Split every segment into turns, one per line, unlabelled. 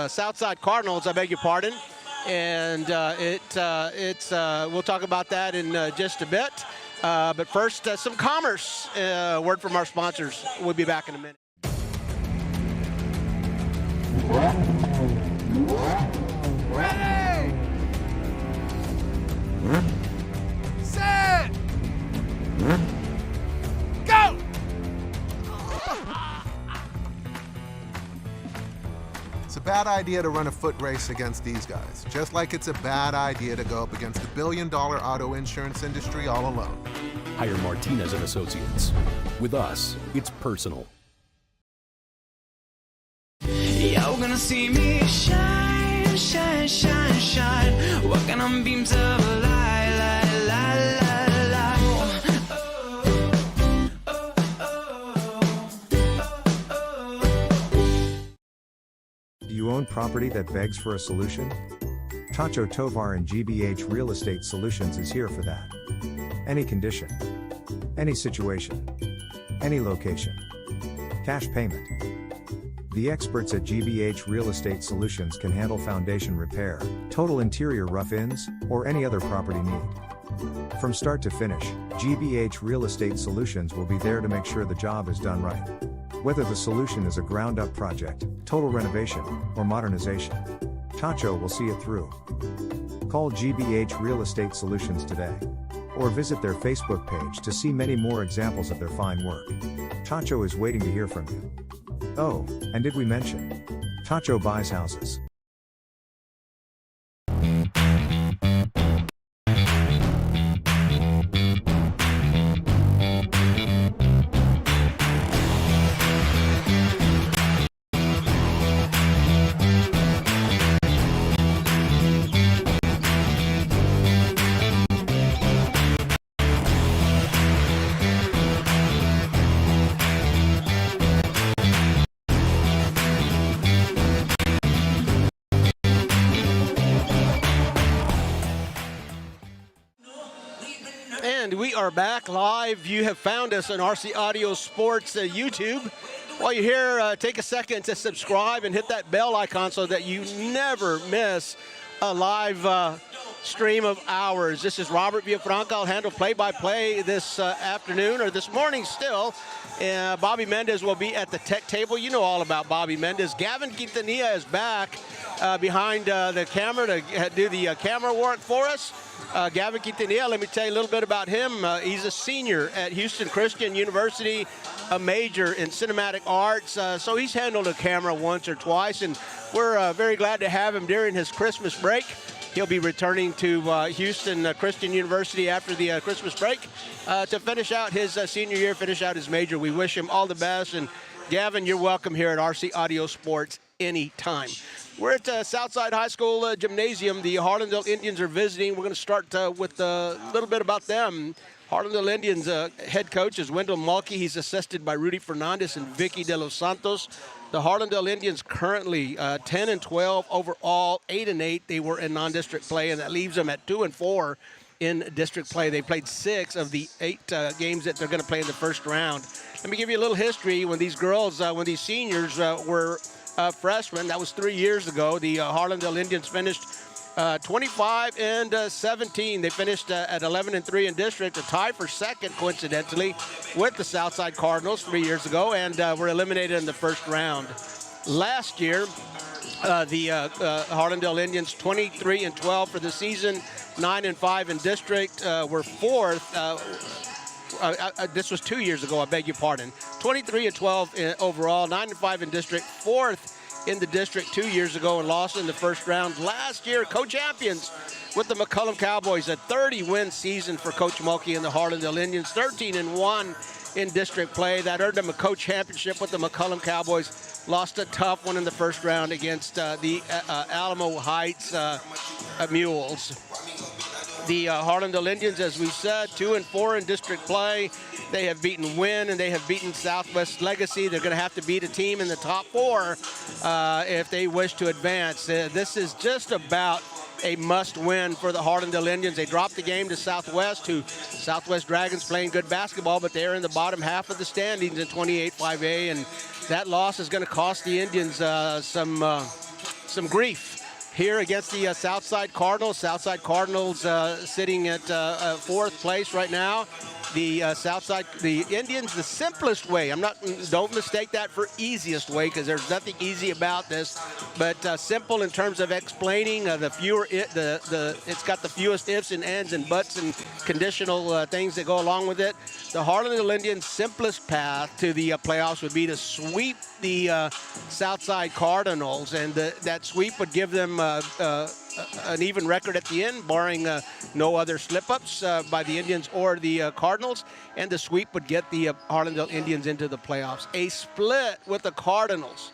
Southside Cardinals, I beg your pardon. And we'll talk about that in just a bit. But first, some commerce. Word from our sponsors. We'll be back in a minute.
Ready! Set! Go!
It's a bad idea to run a foot race against these guys, just like it's a bad idea to go up against the billion-dollar auto insurance industry all alone.
Hire Martinez and Associates. With us, it's personal.
You're gonna see me shine, shine, shine, shine. Walking on beams of light, light, light, light, light.
Do you own property that begs for a solution? Tacho Tovar and GBH Real Estate Solutions is here for that. Any condition, any situation, any location. Cash payment. The experts at GBH Real Estate Solutions can handle foundation repair, total interior rough-ins, or any other property need. From start to finish, GBH Real Estate Solutions will be there to make sure the job is done right. Whether the solution is a ground-up project, total renovation, or modernization, Tacho will see it through. Call GBH Real Estate Solutions today, or visit their Facebook page to see many more examples of their fine work. Tacho is waiting to hear from you. Oh, and did we mention? Tacho buys houses.
And we are back live. You have found us on RC Audio Sports YouTube. While you're here, take a second to subscribe and hit that bell icon so that you never miss a live stream of ours. This is Robert Villafranca. I'll handle play-by-play this afternoon, or this morning still. Bobby Mendez will be at the tech table. You know all about Bobby Mendez. Gavin Quintanilla is back behind the camera to do the camera work for us. Gavin Quintanilla, let me tell you a little bit about him. He's a senior at Houston Christian University, a major in cinematic arts. So he's handled a camera once or twice, and we're very glad to have him during his Christmas break. He'll be returning to Houston Christian University after the Christmas break to finish out his senior year, finish out his major. We wish him all the best. And Gavin, you're welcome here at RC Audio Sports anytime. We're at Southside High School Gymnasium. The Harlandale Indians are visiting. We're going to start with a little bit about them. Harlandale Indians head coach is Wendell Mulkey. He's assisted by Rudy Fernandez and Vicky De Los Santos. The Harlandale Indians currently 10-12 overall, 8-8. They were in non-district play, and that leaves them at 2-4 in district play. They played 6 of the 8 games that they're going to play in the first round. Let me give you a little history. When these girls, when these seniors were freshmen, that was 3 years ago, the Harlandale Indians finished 25-17. They finished at 11-3 in district, a tie for second, coincidentally, with the Southside Cardinals 3 years ago, and were eliminated in the first round. Last year, the Harlandale Indians 23-12 for the season, 9-5 in district, were fourth. This was 2 years ago, I beg your pardon. 23-12 overall, 9-5 in district, fourth in the district 2 years ago, and lost in the first round. Last year, co-champions with the McCullum Cowboys, a 30-win season for Coach Mulkey and the Harlandale Indians, 13-1 in district play. That earned them a co-championship with the McCullum Cowboys. Lost a tough one in the first round against the Alamo Heights Mules. The Harlandale Indians, as we said, 2-4 in district play. They have beaten Wynn and they have beaten Southwest Legacy. They're going to have to beat a team in the top 4 if they wish to advance. This is just about a must-win for the Harlandale Indians. They dropped the game to Southwest, who Southwest Dragons playing good basketball, but they're in the bottom half of the standings in 28-5A, and that loss is going to cost the Indians some some grief here against the Southside Cardinals. Southside Cardinals sitting at 4th place right now. The the Indians, the simplest way. Don't mistake that for easiest way, because there's nothing easy about this, but simple in terms of explaining. It's got the fewest ifs and ands and buts and conditional things that go along with it. The Harlandale Indians' simplest path to the playoffs would be to sweep the Southside Cardinals, and that sweep would give them an even record at the end, barring no other slip-ups by the Indians or the Cardinals, and the sweep would get the Harlandale Indians into the playoffs. A split with the Cardinals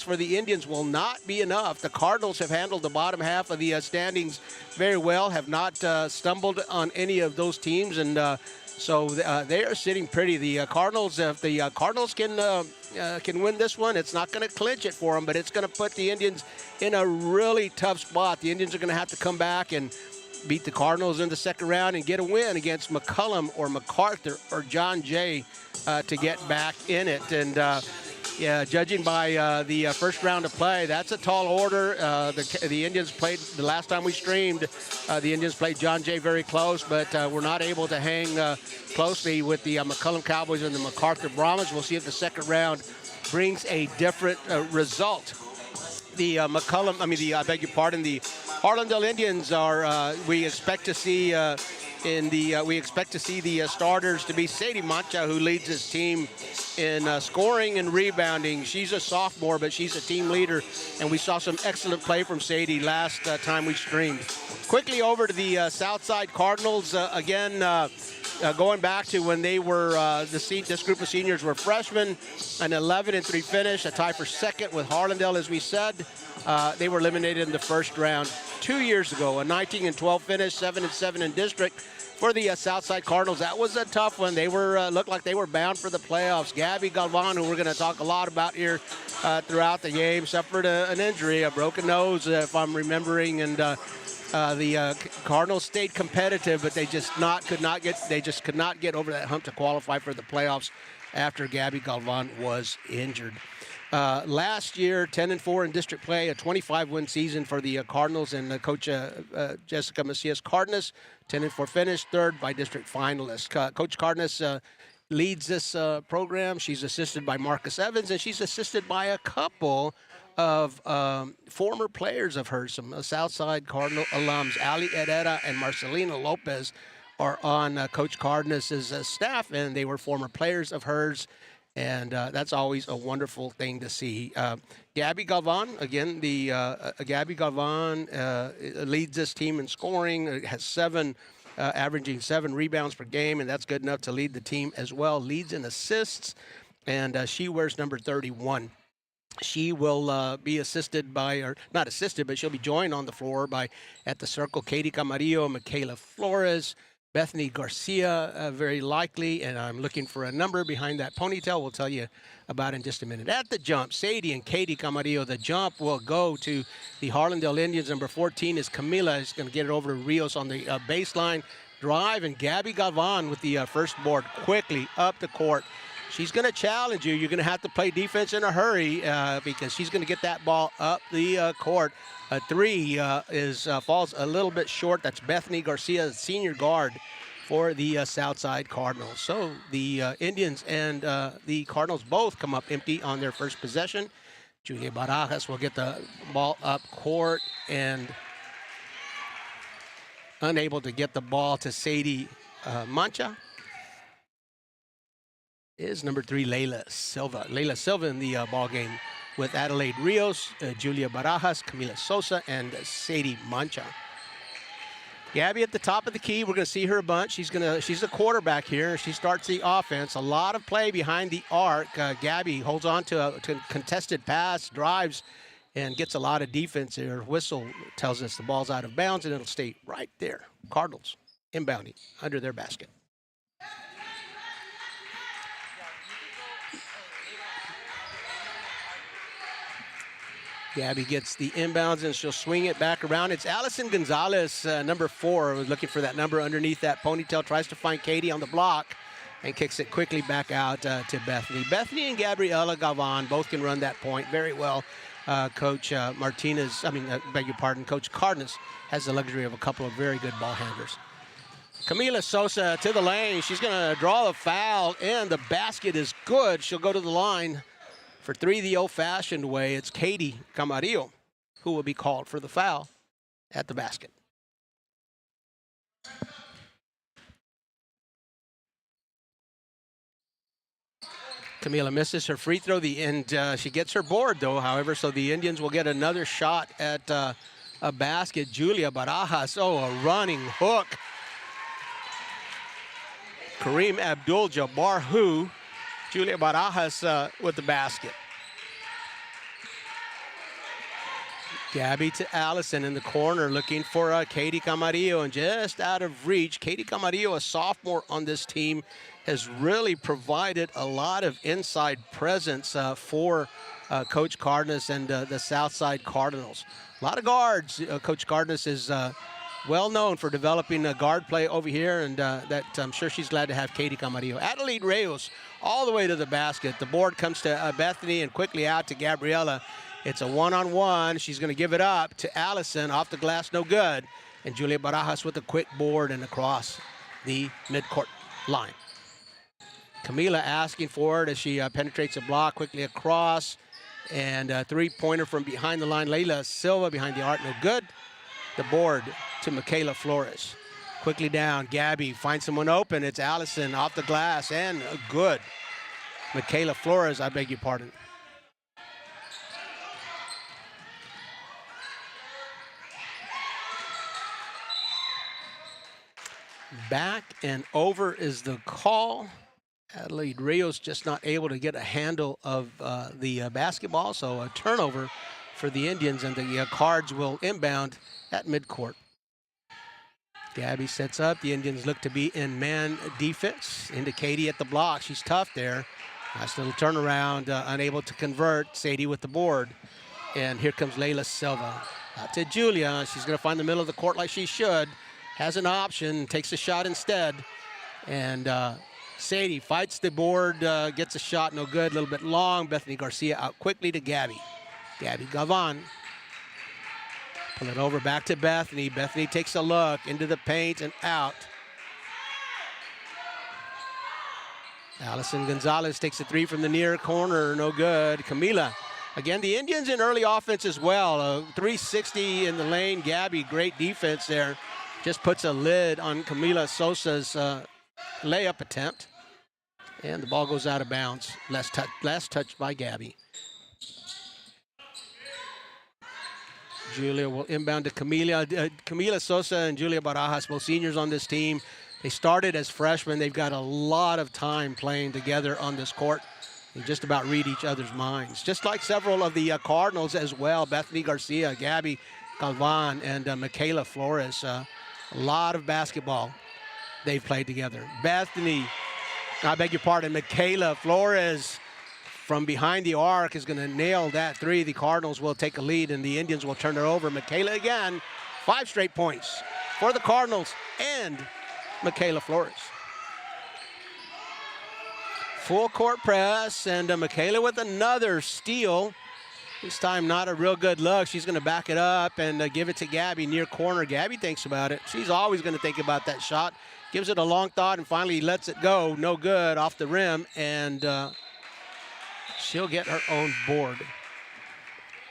for the Indians will not be enough. The Cardinals have handled the bottom half of the standings very well, have not stumbled on any of those teams, and so they are sitting pretty. The Cardinals, if the Cardinals can win this one, it's not going to clinch it for them, but it's going to put the Indians in a really tough spot. The Indians are going to have to come back and beat the Cardinals in the second round and get a win against McCullum or MacArthur or John Jay to get back in it. And yeah, judging by the first round of play, that's a tall order. The Indians played, the last time we streamed, the Indians played John Jay very close, but we're not able to hang closely with the McCullum Cowboys and the MacArthur Brahmins. We'll see if the second round brings a different result. The the Harlandale Indians are, we expect to see the starters to be Sadie Mancha, who leads his team in scoring and rebounding. She's a sophomore, but she's a team leader, and we saw some excellent play from Sadie last time we streamed. Quickly over to the Southside Cardinals. Again, going back to when they were, this group of seniors were freshmen, an 11-3 finish, a tie for second with Harlandale, as we said. They were eliminated in the first round 2 years ago, a 19-12 finish, 7-7 in district. For the Southside Cardinals, that was a tough one. They were looked like they were bound for the playoffs. Gabby Galvan, who we're going to talk a lot about here throughout the game, suffered an injury, a broken nose, if I'm remembering, and the Cardinals stayed competitive, but they just could not get over that hump to qualify for the playoffs after Gabby Galvan was injured. Last year, 10-4 in district play, a 25-win season for the Cardinals, and Coach Jessica Macias Cardenas, 10-4 finish, third by district finalist. Coach Cardenas leads this program. She's assisted by Marcus Evans, and she's assisted by a couple of former players of hers, some Southside Cardinal alums. Ali Herrera and Marcelina Lopez are on Coach Cardenas's staff, and they were former players of hers. And that's always a wonderful thing to see. Gabby Galvan, again, Gabby Galvan leads this team in scoring, has averaging 7 rebounds per game, and that's good enough to lead the team as well. Leads in assists, and she wears number 31. She will be assisted by, or not assisted, but she'll be joined on the floor by, at the circle, Katie Camarillo, Michaela Flores, Bethany Garcia, very likely, and I'm looking for a number behind that ponytail. We'll tell you about in just a minute. At the jump, Sadie and Katie Camarillo. The jump will go to the Harlandale Indians. Number 14 is Camila. Is going to get it over to Rios on the baseline drive, and Gabby Galvan with the first board quickly up the court. She's going to challenge you. You're going to have to play defense in a hurry because she's going to get that ball up the court. A three falls a little bit short. That's Bethany Garcia, senior guard for the Southside Cardinals. So the Indians and the Cardinals both come up empty on their first possession. Julia Barajas will get the ball up court and unable to get the ball to Sadie Mancha is number 3, Layla Silva. Layla Silva in the ball game with Adelaide Rios, Julia Barajas, Camila Sosa, and Sadie Mancha. Gabby at the top of the key. We're going to see her a bunch. She's a quarterback here. She starts the offense. A lot of play behind the arc. Gabby holds on to a contested pass, drives, and gets a lot of defense here. Whistle tells us the ball's out of bounds, and it'll stay right there. Cardinals inbounding under their basket. Gabby gets the inbounds, and she'll swing it back around. It's Allison Gonzalez, number 4, was looking for that number underneath that ponytail, tries to find Katie on the block, and kicks it quickly back out to Bethany. Bethany and Gabriela Galvan both can run that point very well. Coach Martinez, beg your pardon, Coach Cardenas has the luxury of a couple of very good ball handlers. Camila Sosa to the lane. She's going to draw the foul, and the basket is good. She'll go to the line for 3 the old-fashioned way. It's Katie Camarillo who will be called for the foul at the basket. Camila misses her free throw, and she gets her board, though, however, so the Indians will get another shot at a basket. Julia Barajas, a running hook. Kareem Abdul-Jabbar, Julia Barajas with the basket. Gabby to Allison in the corner, looking for Katie Camarillo, and just out of reach. Katie Camarillo, a sophomore on this team, has really provided a lot of inside presence for Coach Cardenas and the Southside Cardinals. A lot of guards. Coach Cardenas is well known for developing a guard play over here, and that I'm sure she's glad to have Katie Camarillo. Adelaide Reyes all the way to the basket. The board comes to Bethany and quickly out to Gabriela. It's a one-on-one. She's going to give it up to Allison. Off the glass, no good. And Julia Barajas with a quick board and across the midcourt line. Camila asking for it as she penetrates a block quickly across. And a three-pointer from behind the line. Layla Silva behind the arc, no good. The board to Michaela Flores. Quickly down, Gabby finds someone open. It's Allison off the glass and good. Michaela Flores, I beg your pardon. Back and over is the call. Adelaide Rios just not able to get a handle of the basketball, so a turnover for the Indians, and the Cards will inbound at midcourt. Gabby sets up. The Indians look to be in man defense. Into Katie at the block. She's tough there. Nice little turnaround, unable to convert. Sadie with the board. And here comes Layla Silva. Out to Julia. She's going to find the middle of the court like she should. Has an option, takes a shot instead. And Sadie fights the board, gets a shot, no good, a little bit long. Bethany Garcia out quickly to Gabby. Gabby Gavan. Pull it over back to Bethany. Bethany takes a look into the paint and out. Allison Gonzalez takes a three from the near corner, no good. Camila. Again, the Indians in early offense as well. 360 in the lane. Gabby, great defense there. Just puts a lid on Camila Sosa's layup attempt. And the ball goes out of bounds. Last touch by Gabby. Julia will inbound to Camila. Camila Sosa and Julia Barajas, both seniors on this team. They started as freshmen. They've got a lot of time playing together on this court. They just about read each other's minds. Just like several of the Cardinals as well. Bethany Garcia, Gabby Galvan, and Michaela Flores. A lot of basketball they've played together. Bethany, I beg your pardon, Michaela Flores from behind the arc is going to nail that three. The Cardinals will take a lead, and the Indians will turn it over. Michaela again, 5 straight points for the Cardinals and Michaela Flores. Full court press, and Michaela with another steal. This time not a real good look. She's going to back it up and give it to Gabby near corner. Gabby thinks about it. She's always going to think about that shot. Gives it a long thought and finally lets it go. No good off the rim, and she'll get her own board.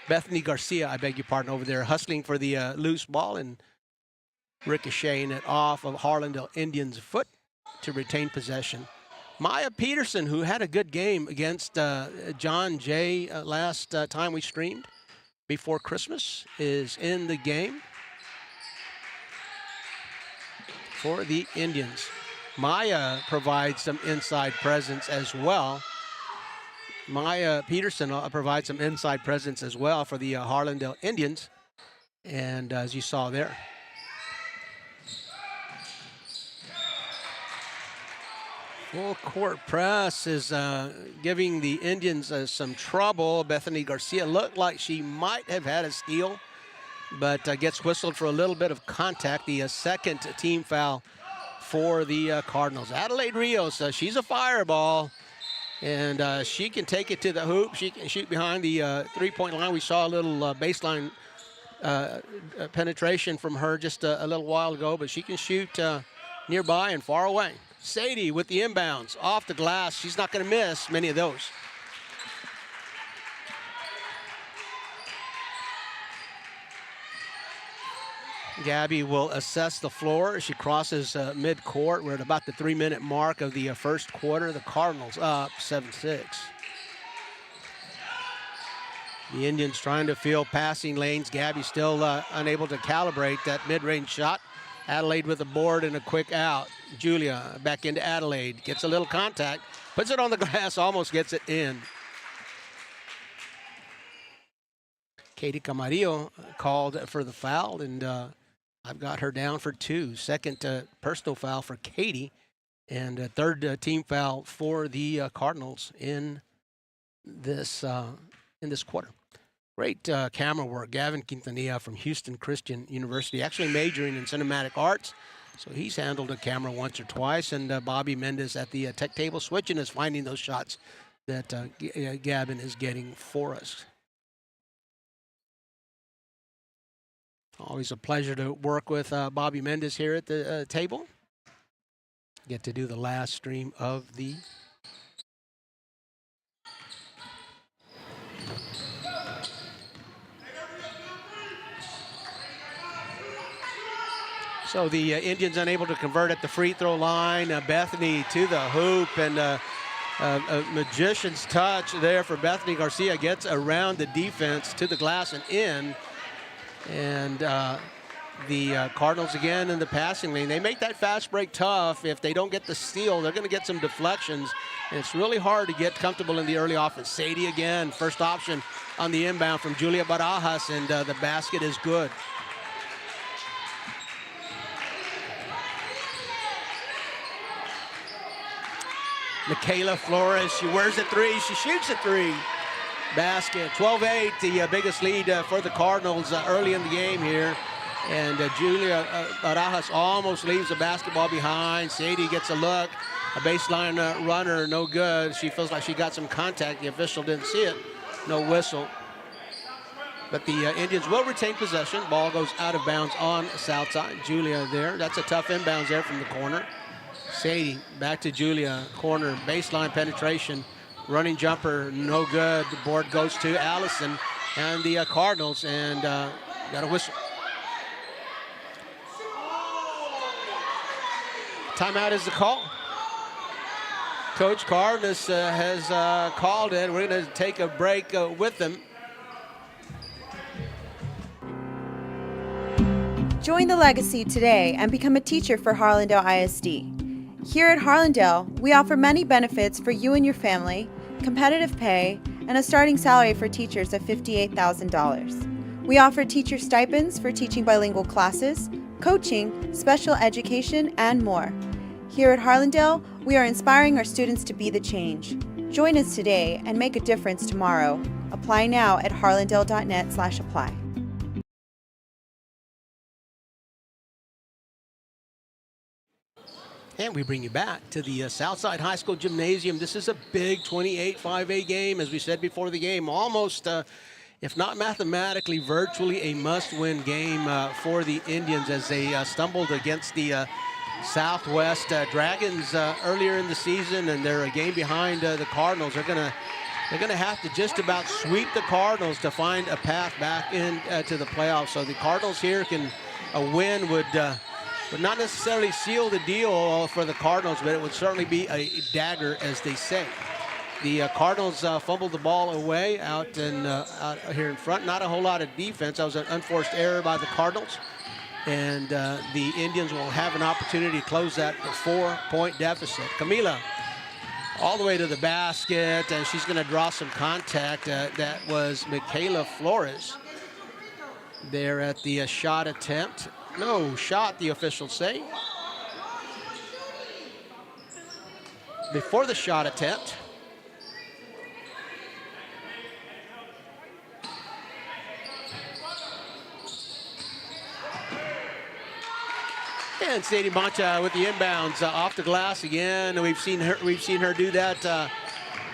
Bethany Garcia, I beg your pardon, over there hustling for the loose ball and ricocheting it off of Harlandale Indians' foot to retain possession. Maya Peterson, who had a good game against John Jay last time we streamed before Christmas, is in the game for the Indians. Maya provides some inside presence as well. Maya Peterson provides some inside presence as well for the Harlandale Indians. And as you saw there, full court press is giving the Indians some trouble. Bethany Garcia looked like she might have had a steal, but gets whistled for a little bit of contact. The second team foul for the Cardinals. Adelaide Rios, she's a fireball. And she can take it to the hoop. She can shoot behind the three-point line. We saw a little baseline penetration from her just a little while ago, but she can shoot nearby and far away. Sadie with the inbounds off the glass. She's not going to miss many of those. Gabby will assess the floor as she crosses mid-court. We're at about the 3-minute mark of the first quarter. The Cardinals up 7-6. The Indians trying to fill passing lanes. Gabby still unable to calibrate that mid-range shot. Adelaide with the board and a quick out. Julia back into Adelaide. Gets a little contact. Puts it on the glass. Almost gets it in. Katie Camarillo called for the foul, and I've got her down for 2. Second personal foul for Katie, and a third team foul for the Cardinals in this quarter. Great camera work. Gavin Quintanilla from Houston Christian University, actually majoring in cinematic arts. So he's handled a camera once or twice, and Bobby Mendez at the tech table switching is finding those shots that Gavin is getting for us. Always a pleasure to work with Bobby Mendez here at the table. Get to do the last stream of the So the Indians unable to convert at the free throw line. Bethany to the hoop, and a magician's touch there for Bethany Garcia. Gets around the defense to the glass and in. And the Cardinals again in the passing lane. They make that fast break tough. If they don't get the steal, they're going to get some deflections. And it's really hard to get comfortable in the early offense. Sadie again, first option on the inbound from Julia Barajas, and the basket is good. Michaela Flores, she wears a 3, she shoots a 3. Basket, 12-8, the biggest lead for the Cardinals early in the game here. And Julia Barajas almost leaves the basketball behind. Sadie gets a look, a baseline runner, no good. She feels like she got some contact. The official didn't see it, no whistle. But the Indians will retain possession. Ball goes out of bounds on Southside. Julia there, that's a tough inbounds there from the corner. Sadie, back to Julia, corner, baseline penetration, running jumper, no good. The board goes to Allison and the Cardinals, and got a whistle. Timeout is the call. Coach Cardenas has called it. We're going to take a break with them.
Join the legacy today and become a teacher for Harlandale ISD. Here at Harlandale, we offer many benefits for you and your family, competitive pay, and a starting salary for teachers of $58,000. We offer teacher stipends for teaching bilingual classes, coaching, special education, and more. Here at Harlandale, we are inspiring our students to be the change. Join us today and make a difference tomorrow. Apply now at harlandale.net/apply.
And we bring you back to the Southside High School Gymnasium. This is a big 28-5A game, as we said before the game. Almost, if not mathematically, virtually a must-win game for the Indians as they stumbled against the Southwest Dragons earlier in the season, and they're a game behind the Cardinals. They're gonna have to just about sweep the Cardinals to find a path back into the playoffs. So the Cardinals here a win would not necessarily seal the deal for the Cardinals, but it would certainly be a dagger, as they say. The Cardinals fumbled the ball away out here in front. Not a whole lot of defense. That was an unforced error by the Cardinals. And the Indians will have an opportunity to close that 4-point deficit. Camila all the way to the basket, and she's going to draw some contact. That was Michaela Flores there at the shot attempt. No shot, the officials say. Before the shot attempt. And Sadie Mancha with the inbounds off the glass again. We've seen her do that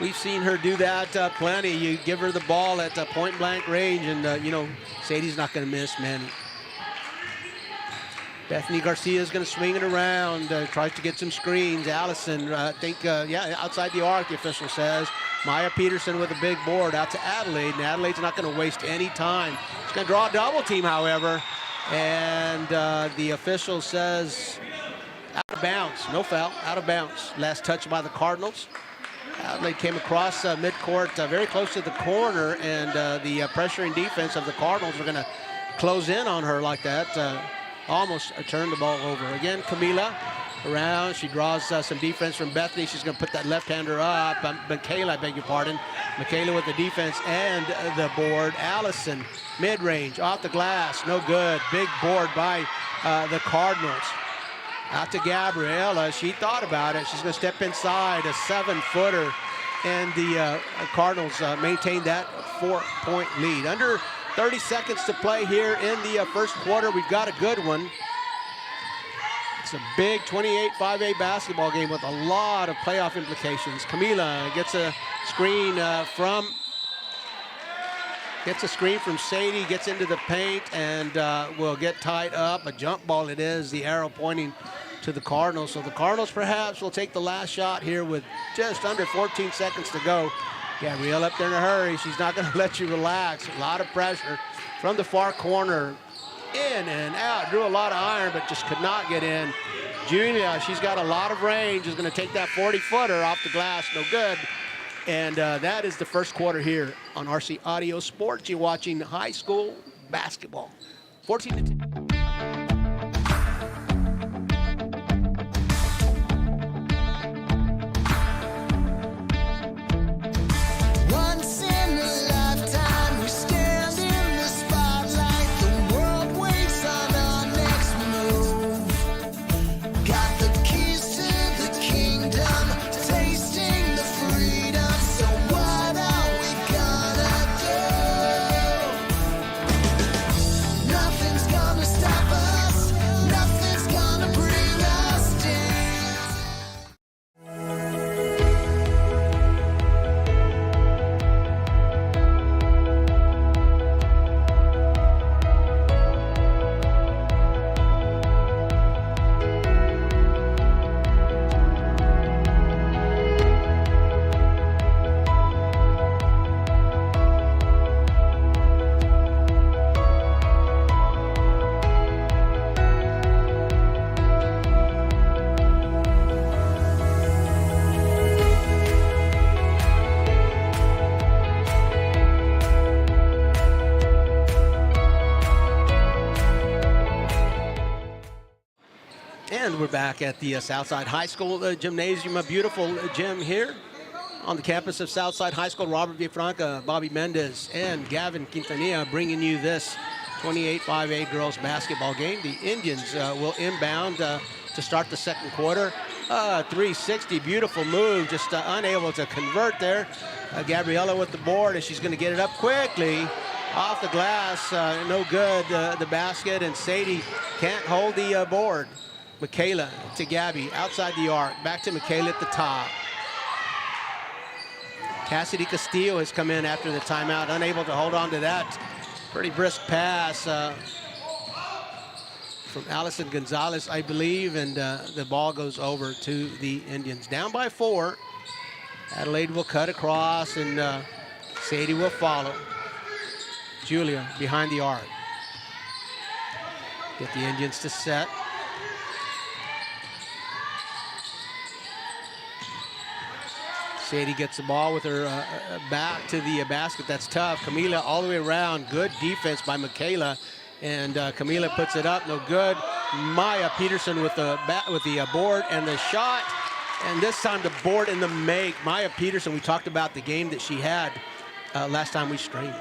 We've seen her do that plenty. You give her the ball at point blank range, and you know, Sadie's not going to miss many. Bethany Garcia is going to swing it around, tries to get some screens. Allison, I think, yeah, outside the arc, the official says. Maya Peterson with a big board out to Adelaide, and Adelaide's not going to waste any time. She's going to draw a double team, however, and the official says out of bounds, no foul, out of bounds. Last touch by the Cardinals. Adelaide came across midcourt, very close to the corner, and the pressuring defense of the Cardinals were going to close in on her like that. Almost turned the ball over. Again, Camila around. She draws some defense from Bethany. She's going to put that left-hander up. Michaela, I beg your pardon. Michaela with the defense and the board. Allison, mid-range, off the glass, no good. Big board by the Cardinals. Out to Gabriella. She thought about it. She's going to step inside, a 7-footer, and the Cardinals maintain that 4-point lead. Under 30 seconds to play here in the first quarter. We've got a good one. It's a big 28-5A basketball game with a lot of playoff implications. Camila gets a screen from Sadie, gets into the paint, and will get tied up. A jump ball it is, the arrow pointing to the Cardinals. So the Cardinals perhaps will take the last shot here with just under 14 seconds to go. Gabrielle up there in a hurry. She's not going to let you relax. A lot of pressure from the far corner. In and out. Drew a lot of iron, but just could not get in. Julia, she's got a lot of range, is going to take that 40-footer off the glass. No good. And that is the first quarter here on RC Audio Sports. You're watching high school basketball. 14-10. We're back at the Southside High School gymnasium, a beautiful gym here on the campus of Southside High School. Robert Villafranca, Bobby Mendez, and Gavin Quintanilla bringing you this 28-5A girls basketball game. The Indians will inbound to start the second quarter. 360, beautiful move, just unable to convert there. Gabriella with the board, and she's going to get it up quickly. Off the glass, no good, the basket, and Sadie can't hold the board. Michaela to Gabby, outside the arc, back to Michaela at the top. Cassidy Castillo has come in after the timeout, unable to hold on to that pretty brisk pass from Allison Gonzalez, I believe, and the ball goes over to the Indians. Down by 4. Adelaide will cut across, and Sadie will follow. Julia behind the arc. Get the Indians to set. Sadie gets the ball with her back to the basket. That's tough. Camila all the way around. Good defense by Michaela. And Camila puts it up. No good. Maya Peterson with the board and the shot. And this time the board and the make. Maya Peterson, we talked about the game that she had last time we streamed.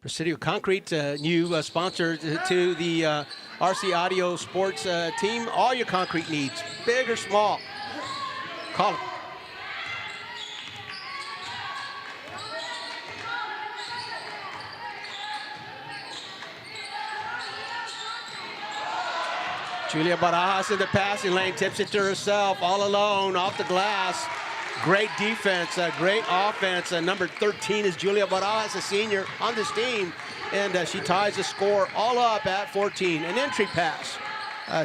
Presidio Concrete, new sponsor to the RC Audio Sports team, all your concrete needs, big or small. Call it. Julia Barajas in the passing lane, tips it to herself, all alone, off the glass. Great defense, great offense. Number 13 is Julia Barajas, a senior on this team, and she ties the score all up at 14. An entry pass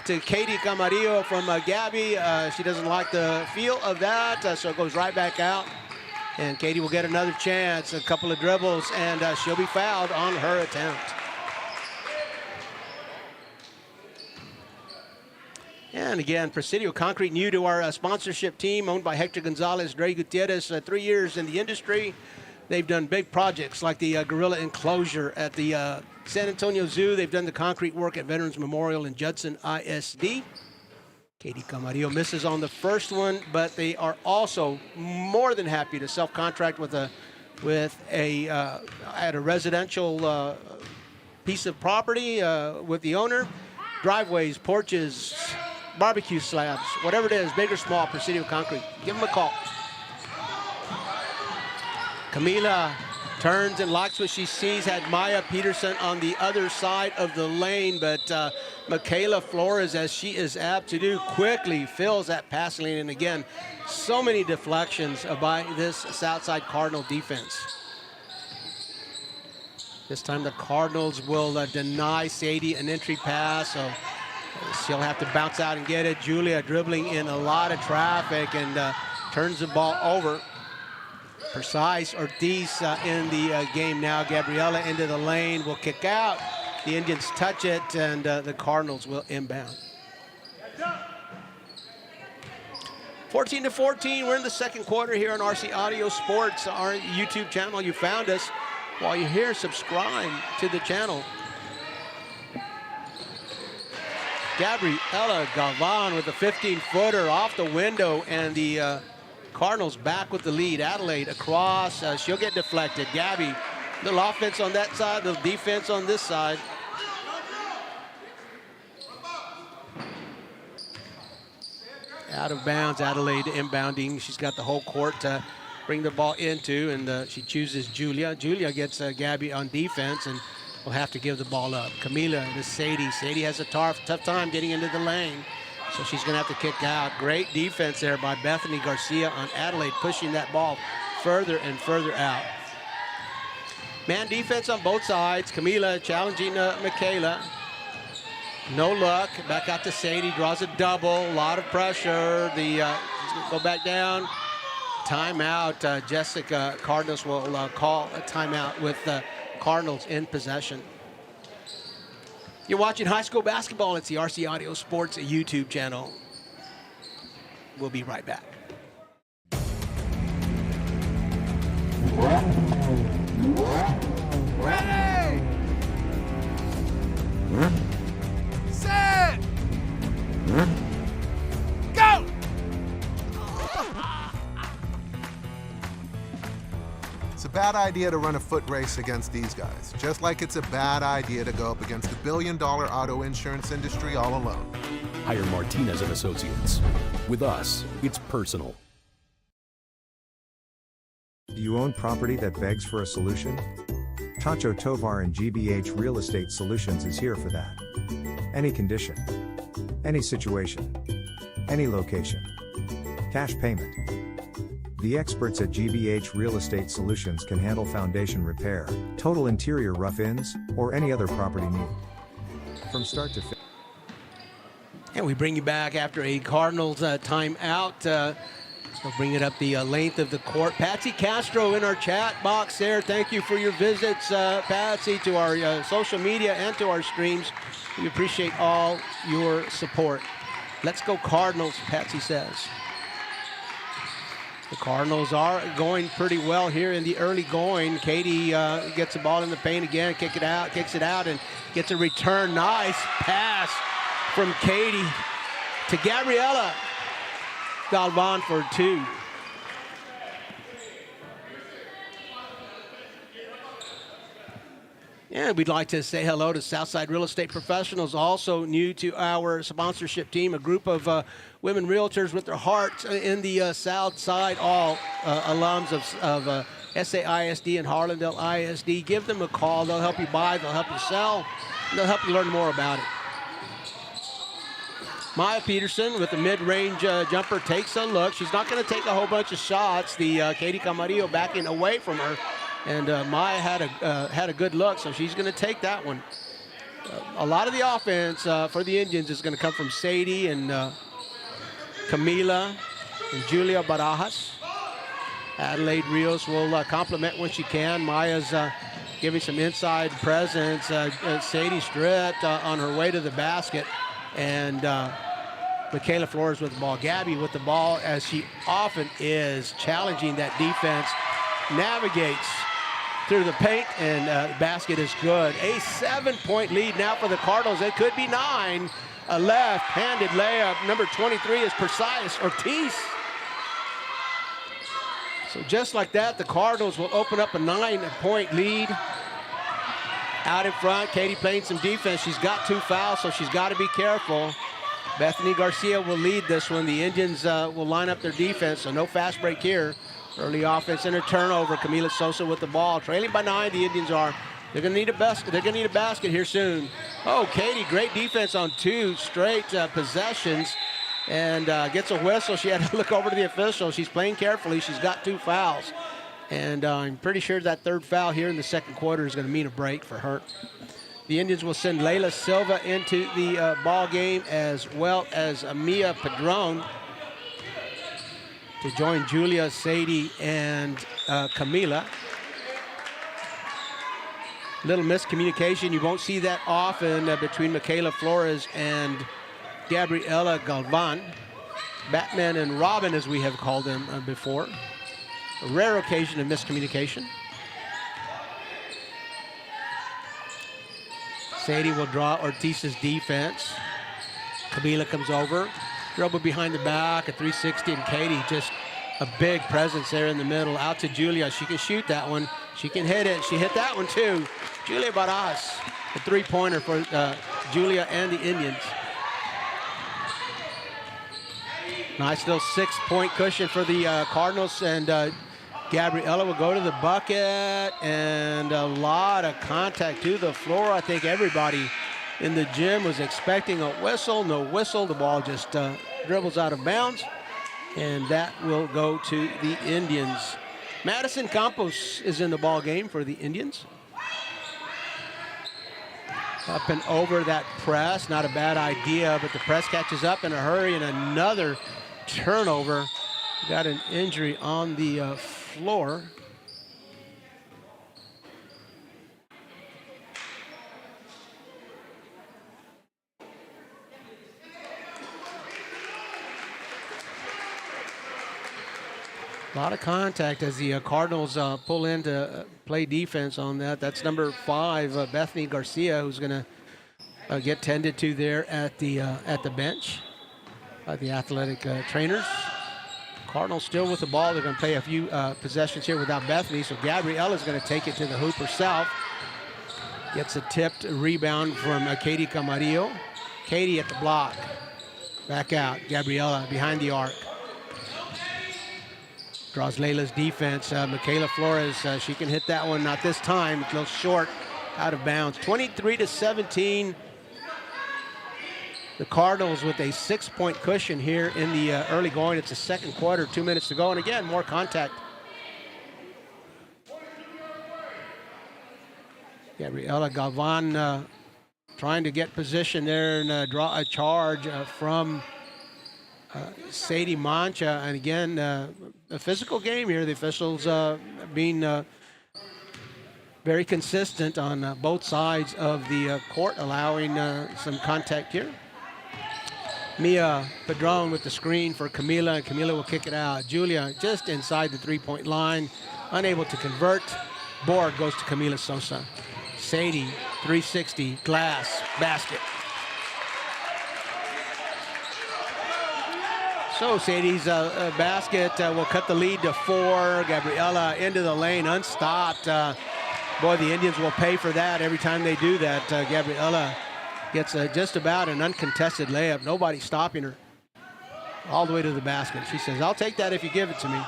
to Katie Camarillo from Gabby. She doesn't like the feel of that, so it goes right back out. And Katie will get another chance, a couple of dribbles, and she'll be fouled on her attempt. And again, Presidio Concrete, new to our sponsorship team, owned by Hector Gonzalez, Dre Gutierrez, 3 years in the industry. They've done big projects like the gorilla enclosure at the San Antonio Zoo. They've done the concrete work at Veterans Memorial and Judson ISD. Katie Camarillo misses on the first one, but they are also more than happy to self-contract with at a residential piece of property with the owner. Driveways, porches, barbecue slabs, whatever it is, big or small, Presidio Concrete. Give them a call. Camila turns and likes what she sees. Had Maya Peterson on the other side of the lane, but Michaela Flores, as she is apt to do, quickly fills that passing lane. And again, so many deflections by this Southside Cardinal defense. This time the Cardinals will deny Sadie an entry pass, so she'll have to bounce out and get it. Julia dribbling in a lot of traffic and turns the ball over. Precise Ortiz in the game now. Gabriela into the lane, will kick out. The Indians touch it, and the Cardinals will inbound. 14-14, we're in the second quarter here on RC Audio Sports, our YouTube channel. You found us. While you're here, subscribe to the channel. Gabriela Galvan with a 15-footer off the window, and the Cardinals back with the lead. Adelaide across, she'll get deflected. Gabby, little offense on that side, little defense on this side. Out of bounds, Adelaide inbounding. She's got the whole court to bring the ball into, and she chooses Julia. Julia gets Gabby on defense and will have to give the ball up. Camila to Sadie. Sadie has a tough time getting into the lane, so she's going to have to kick out. Great defense there by Bethany Garcia on Adelaide, pushing that ball further and further out. Man defense on both sides. Camila challenging Michaela. No luck. Back out to Sadie. Draws a double. A lot of pressure. Go back down. Timeout. Jessica Cardinals will call a timeout with the Cardinals in possession. You're watching high school basketball. It's the RC Audio Sports YouTube channel. We'll be right back.
Ready! Set! Go!
It's a bad idea to run a foot race against these guys, just like it's a bad idea to go up against the billion-dollar auto insurance industry all alone.
Hire Martinez and Associates. With us, it's personal.
Do you own property that begs for a solution? Tacho Tovar and GBH Real Estate Solutions is here for that. Any condition, any situation, any location. Cash payment. The experts at GBH Real Estate Solutions can handle foundation repair, total interior rough-ins, or any other property need. From start to finish.
And we bring you back after a Cardinals timeout. We'll bring it up the length of the court. Patsy Castro in our chat box there. Thank you for your visits, Patsy, to our social media and to our streams. We appreciate all your support. Let's go Cardinals, Patsy says. The Cardinals are going pretty well here in the early going. Katie gets the ball in the paint again, kicks it out, and gets a return. Nice pass from Katie to Gabriela Galvan for two. And we'd like to say hello to Southside Real Estate Professionals, also new to our sponsorship team, a group of women realtors with their hearts in the Southside, all alums of SAISD and Harlandale ISD. Give them a call. They'll help you buy, they'll help you sell, and they'll help you learn more about it. Maya Peterson with the mid-range jumper takes a look. She's not going to take a whole bunch of shots. The Katie Camarillo backing away from her. And Maya had a good look, so she's going to take that one. A lot of the offense for the Indians is going to come from Sadie and Camila and Julia Barajas. Adelaide Rios will compliment when she can. Maya's giving some inside presence. Sadie stripped on her way to the basket. And Michaela Flores with the ball. Gabby with the ball, as she often is, challenging that defense. Navigates through the paint, and the basket is good. A 7-point lead now for the Cardinals. It could be 9. A left-handed layup. Number 23 is Precise Ortiz. So just like that, the Cardinals will open up a 9-point lead. Out in front, Katie playing some defense. She's got 2 fouls, so she's got to be careful. Bethany Garcia will lead this one. The Indians will line up their defense, so no fast break here. Early offense and a turnover. Camila Sosa with the ball. Trailing by 9, the Indians are. They're going to need a basket. They're going to need a basket here soon. Oh, Katie, great defense on 2 straight possessions, and gets a whistle. She had to look over to the official. She's playing carefully. She's got 2 fouls. And I'm pretty sure that 3rd foul here in the 2nd quarter is going to mean a break for her. The Indians will send Layla Silva into the ball game, as well as Mia Padron, to join Julia, Sadie, and Camila. Little miscommunication. You won't see that often between Michaela Flores and Gabriela Galvan. Batman and Robin, as we have called them before. A rare occasion of miscommunication. Sadie will draw Ortiz's defense. Camila comes over. Dribble behind the back, a 360, and Katie just a big presence there in the middle. Out to Julia. She can shoot that one. She can hit it. She hit that one too. Julia Barras, a 3-pointer for Julia and the Indians. Nice little 6-point cushion for the Cardinals, and Gabriella will go to the bucket, and a lot of contact to the floor. I think everybody in the gym was expecting a whistle. No whistle. The ball just dribbles out of bounds, and that will go to the Indians. Madison Campos is in the ball game for the Indians. Up and over that press. Not a bad idea, but the press catches up in a hurry, and another turnover. Got an injury on the floor. A lot of contact as the Cardinals pull in to play defense on that. That's number 5, Bethany Garcia, who's going to get tended to there at the bench by the athletic trainers. Cardinals still with the ball. They're going to play a few possessions here without Bethany, so Gabriella's going to take it to the hoop herself. Gets a tipped rebound from Katie Camarillo. Katie at the block. Back out. Gabriella behind the arc. Draws Layla's defense. Michaela Flores, she can hit that one. Not this time. It's a little short, out of bounds. 23-17. The Cardinals with a 6-point cushion here in the early going. It's the 2nd quarter, 2 minutes to go. And again, more contact. Gabriela Galvan trying to get position there and draw a charge from Sadie Mancha. And again, a physical game here. The officials being very consistent on both sides of the court, allowing some contact here. Mia Padron with the screen for Camila, and Camila will kick it out. Julia just inside the 3-point line, unable to convert. Board goes to Camila Sosa. Sadie, 360, glass, basket. So Sadie's basket will cut the lead to 4. Gabriella into the lane, unstopped. Boy, the Indians will pay for that every time they do that. Gabriela gets just about an uncontested layup. Nobody stopping her. All the way to the basket. She says, I'll take that if you give it to me.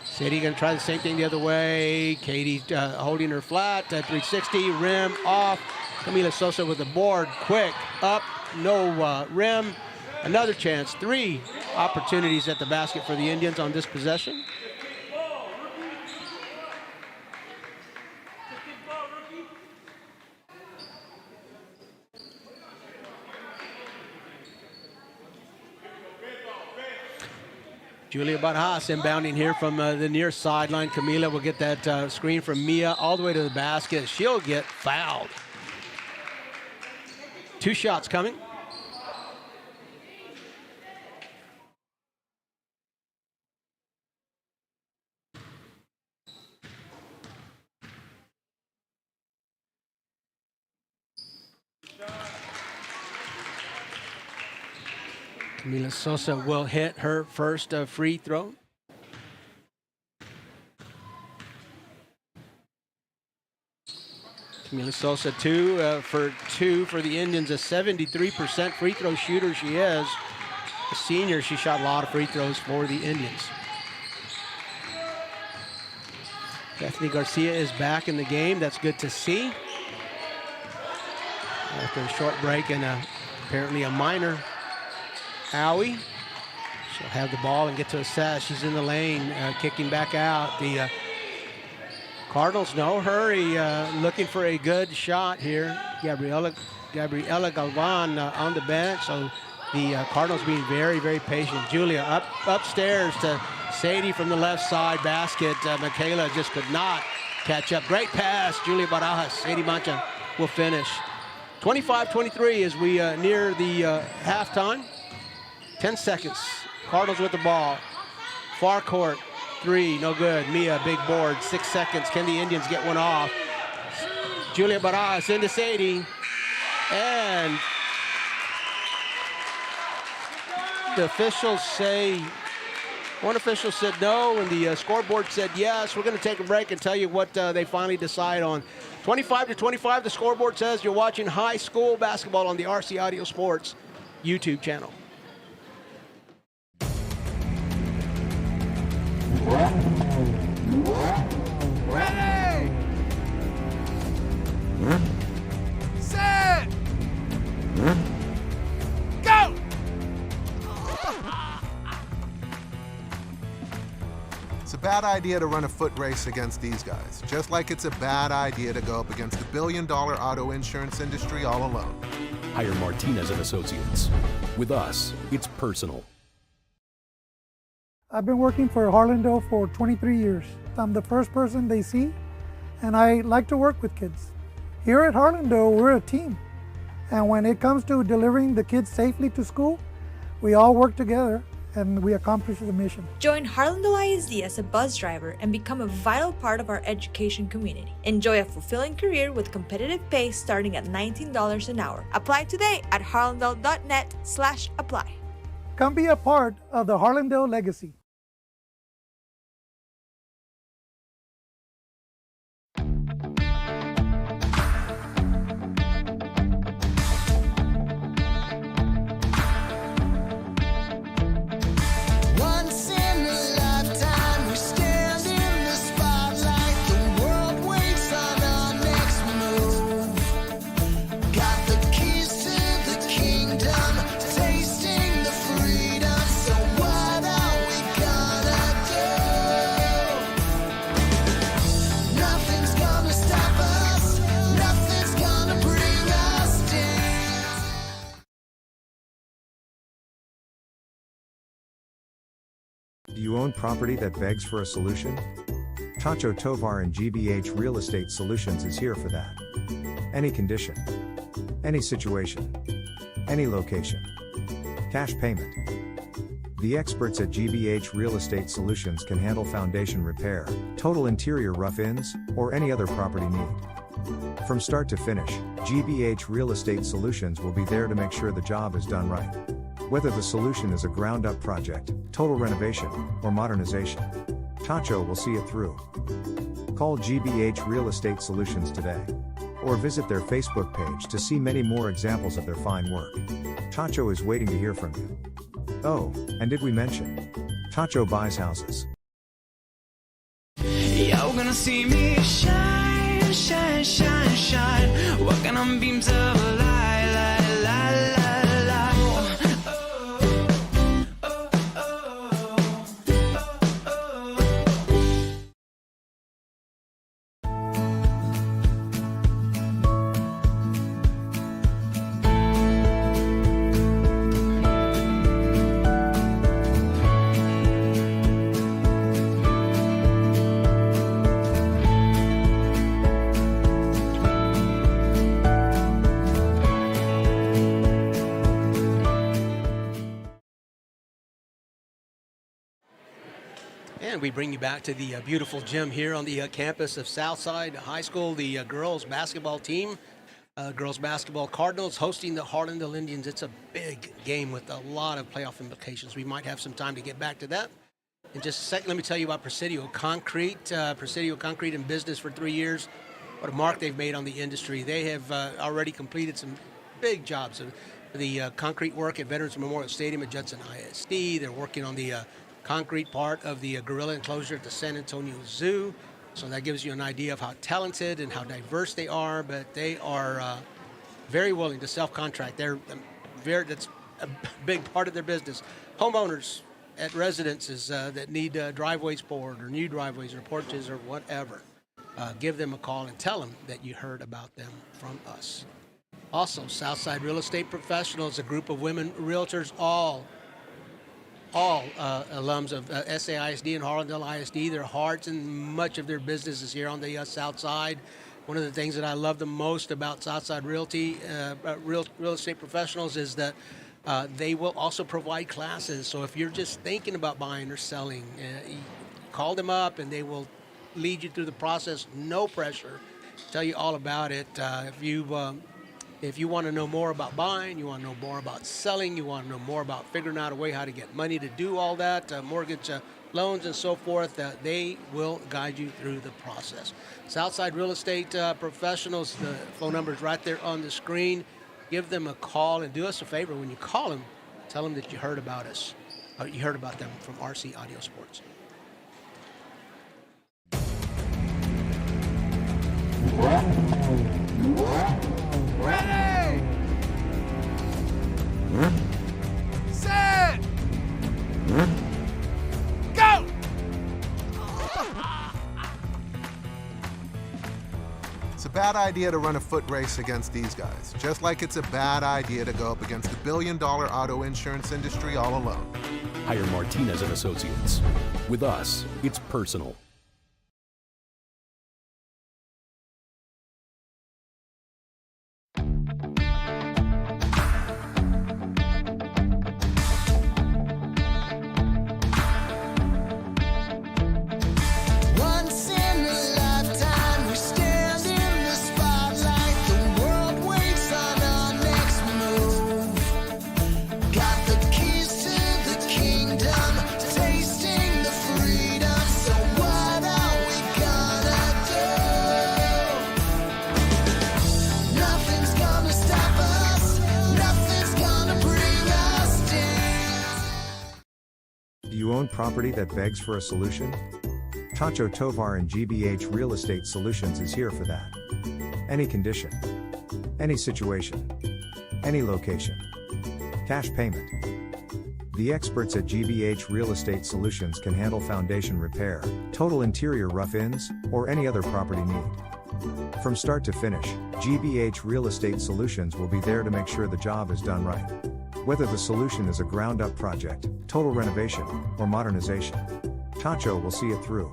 Sadie going to try the same thing the other way. Katie holding her flat. 360, rim, off. Camila Sosa with the board. Quick, up, no rim. Another chance. 3 opportunities at the basket for the Indians on this possession. Julia Barajas inbounding here from the near sideline. Camila will get that screen from Mia all the way to the basket. She'll get fouled. 2 shots coming. Camila Sosa will hit her first free throw. Camila Sosa 2 for 2 for the Indians. A 73% free throw shooter she is. A senior, she shot a lot of free throws for the Indians. Bethany Garcia is back in the game. That's good to see. After a short break and apparently a minor Howie. She'll have the ball and get to assess. She's in the lane, kicking back out. The Cardinals, no hurry, looking for a good shot here. Gabriela Galvan on the bench, so the Cardinals being very, very patient. Julia upstairs to Sadie from the left side basket. Michaela just could not catch up. Great pass, Julia Barajas. Sadie Mancha will finish. 25-23 as we near the halftime. 10 seconds. Cardinals with the ball. Far court. 3, no good. Mia, big board. 6 seconds. Can the Indians get one off? Julia Barajas into Sadie. And the officials say, one official said no, and the scoreboard said yes. We're going to take a break and tell you what they finally decide on. 25-25, the scoreboard says. You're watching high school basketball on the RC Audio Sports YouTube channel.
Ready! Set! Go!
It's a bad idea to run a foot race against these guys, just like it's a bad idea to go up against the billion-dollar auto insurance industry all alone.
Hire Martinez and Associates. With us, it's personal.
I've been working for Harlandale for 23 years. I'm the first person they see, and I like to work with kids. Here at Harlandale, we're a team. And when it comes to delivering the kids safely to school, we all work together and we accomplish the mission.
Join Harlandale ISD as a bus driver and become a vital part of our education community. Enjoy a fulfilling career with competitive pay starting at $19 an hour. Apply today at harlandale.net/apply.
Come be a part of the Harlandale legacy.
Do you own property that begs for a solution? Tacho Tovar and GBH Real Estate Solutions is here for that. Any condition, any situation, any location. Cash payment. The experts at GBH Real Estate Solutions can handle foundation repair, total interior rough-ins, or any other property need. From start to finish, GBH Real Estate Solutions will be there to make sure the job is done right. Whether the solution is a ground-up project, total renovation, or modernization, Tacho will see it through. Call GBH Real Estate Solutions today. Or visit their Facebook page to see many more examples of their fine work. Tacho is waiting to hear from you. Oh, and did we mention? Tacho buys houses.
You're gonna see me shine, shine, shine, shine. Walking on beams of light, light, light, light, light.
And we bring you back to the beautiful gym here on the campus of Southside High School. The girls basketball team, girls basketball Cardinals hosting the Harlandale Indians. It's a big game with a lot of playoff implications. We might have some time to get back to that. In just a second, let me tell you about Presidio Concrete. Presidio Concrete in business for 3 years. What a mark they've made on the industry. They have already completed some big jobs of the concrete work at Veterans Memorial Stadium at Judson ISD. They're working on the concrete part of the gorilla enclosure at the San Antonio Zoo. So that gives you an idea of how talented and how diverse they are, but they are very willing to self-contract. That's a big part of their business. Homeowners at residences that need driveways poured or new driveways or porches or whatever, give them a call and tell them that you heard about them from us. Also, Southside Real Estate Professionals, a group of women realtors, all alums of SAISD and Harlandale ISD. Their hearts and much of their business is here on the South Side. One of the things that I love the most about Southside Realty, real estate professionals, is that they will also provide classes. So if you're just thinking about buying or selling, call them up and they will lead you through the process. No pressure. Tell you all about it. If you want to know more about buying, you want to know more about selling, you want to know more about figuring out a way how to get money to do all that, mortgage loans and so forth, they will guide you through the process. Southside Real Estate Professionals, the phone number is right there on the screen. Give them a call and do us a favor. When you call them, tell them that you heard about us. You heard about them from RC Audio Sports.
Ready! Set! Go!
It's a bad idea to run a foot race against these guys, just like it's a bad idea to go up against the billion-dollar auto insurance industry all alone.
Hire Martinez and Associates. With us, it's personal.
You own property that begs for a solution? Tacho Tovar and GBH Real Estate Solutions is here for that. Any condition, any situation, any location. Cash payment. The experts at GBH Real Estate Solutions can handle foundation repair, total interior rough-ins, or any other property need. From start to finish, GBH Real Estate Solutions will be there to make sure the job is done right. Whether the solution is a ground-up project, total renovation, or modernization, Tacho will see it through.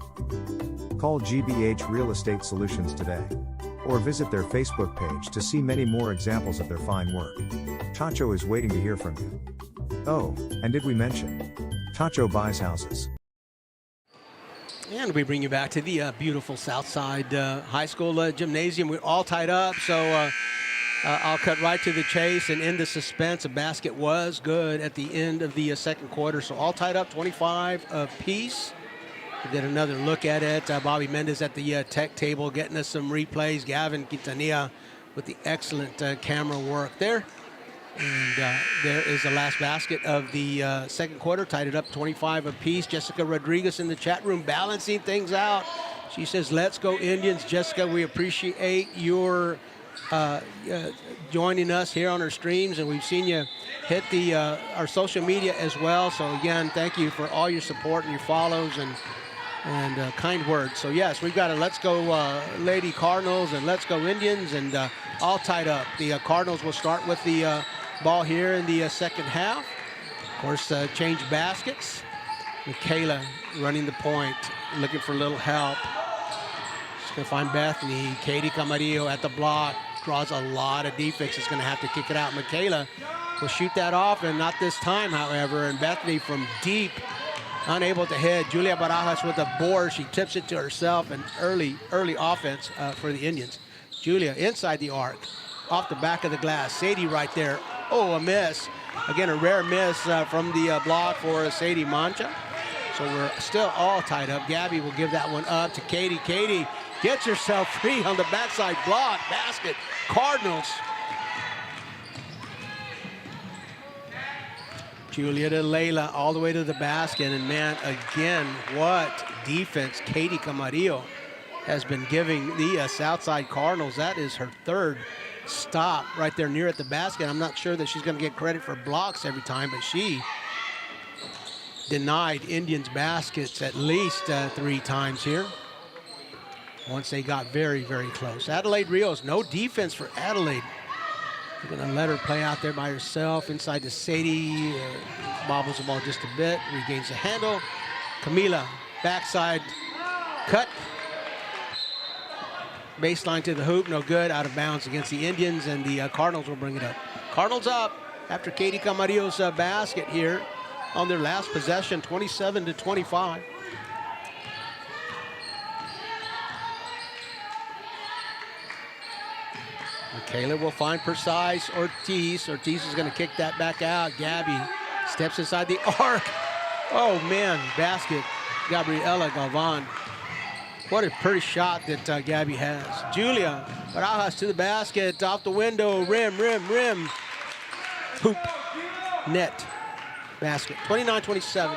Call GBH Real Estate Solutions today. Or visit their Facebook page to see many more examples of their fine work. Tacho is waiting to hear from you. Oh, and did we mention? Tacho buys houses.
And we bring you back to the beautiful Southside High School gymnasium. We're all tied up, so I'll cut right to the chase and end the suspense. A basket was good at the end of the second quarter, so all tied up 25 apiece. Get another look at it. Bobby Mendez at the tech table getting us some replays. Gavin Quintanilla with the excellent camera work there. And there is the last basket of the second quarter. Tied it up 25 apiece. Jessica Rodriguez in the chat room balancing things out. She says, let's go Indians. Jessica, we appreciate your joining us here on our streams. And we've seen you hit the our social media as well. So again, thank you for all your support and your follows and kind words. So yes, we've got a let's go Lady Cardinals and let's go Indians, and all tied up. The Cardinals will start with the ball here in the second half. Of course, change baskets. Michaela running the point, looking for a little help. She's going to find Bethany. Katie Camarillo at the block. Draws a lot of defense. Is going to have to kick it out. Michaela will shoot that off, and not this time, however. And Bethany from deep, unable to hit. Julia Barajas with a board. She tips it to herself, and early offense for the Indians. Julia inside the arc, off the back of the glass. Sadie right there. Oh, a miss. Again, a rare miss from the block for Sadie Mancha. So we're still all tied up. Gabby will give that one up to Katie. Katie gets herself free on the backside block. Basket. Cardinals. Julia to Layla all the way to the basket. And man, again, what defense Katie Camarillo has been giving the Southside Cardinals. That is her third stop right there near at the basket. I'm not sure that she's going to get credit for blocks every time, but she denied Indians baskets at least 3 times here once they got very, very close. Adelaide Rios, no defense for Adelaide. They're going to let her play out there by herself inside to Sadie. Bobbles the ball just a bit, regains the handle. Camila, backside cut. Baseline to the hoop, no good, out of bounds against the Indians, and the Cardinals will bring it up. Cardinals up after Katie Camarillo's basket here on their last possession, 27-25. Michaela will find precise Ortiz. Ortiz is going to kick that back out. Gabby steps inside the arc. Oh man, basket. Gabriela Galvan. What a pretty shot that Gabby has. Julia Barajas to the basket, off the window, rim. Hoop, net, basket, 29-27.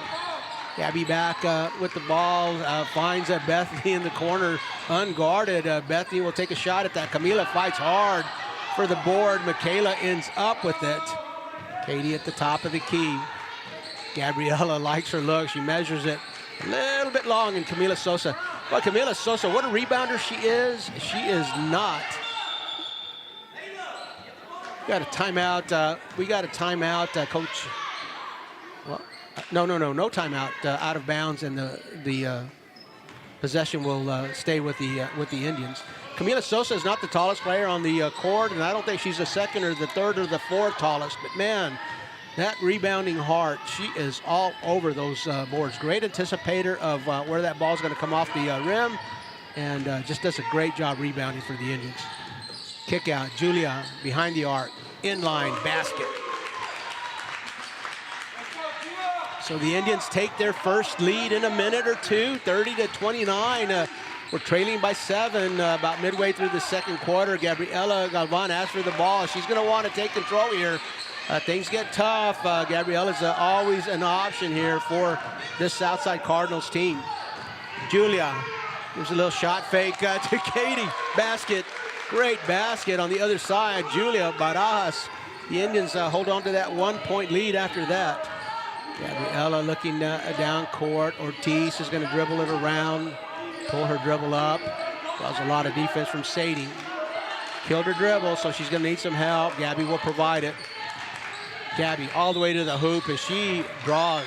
Gabby back with the ball, finds Bethany in the corner, unguarded. Bethany will take a shot at that. Camila fights hard for the board. Michaela ends up with it. Katie at the top of the key. Gabriela likes her look. She measures it a little bit long, and Camila Sosa. Well, Camila Sosa, what a rebounder she is. She is not. We got a timeout. Coach. Well, no timeout. Out of bounds, and the possession will stay with the Indians. Camila Sosa is not the tallest player on the court, and I don't think she's the second or the third or the fourth tallest. But man, that rebounding heart, she is all over those boards. Great anticipator of where that ball is going to come off the rim, and just does a great job rebounding for the Indians. Kick out, Julia behind the arc, inline basket. So the Indians take their first lead in a minute or two, 30-29. We're trailing by 7 about midway through the second quarter. Gabriela Galvan asks for the ball. She's going to want to take control here. Things get tough. Gabriela's always an option here for this Southside Cardinals team. Julia gives a little shot fake to Katie. Basket. Great basket on the other side. Julia Barajas. The Indians hold on to that 1-point lead after that. Gabriela looking down court. Ortiz is going to dribble it around, pull her dribble up. Draws a lot of defense from Sadie. Killed her dribble, so she's going to need some help. Gabby will provide it. Gabby all the way to the hoop, and she draws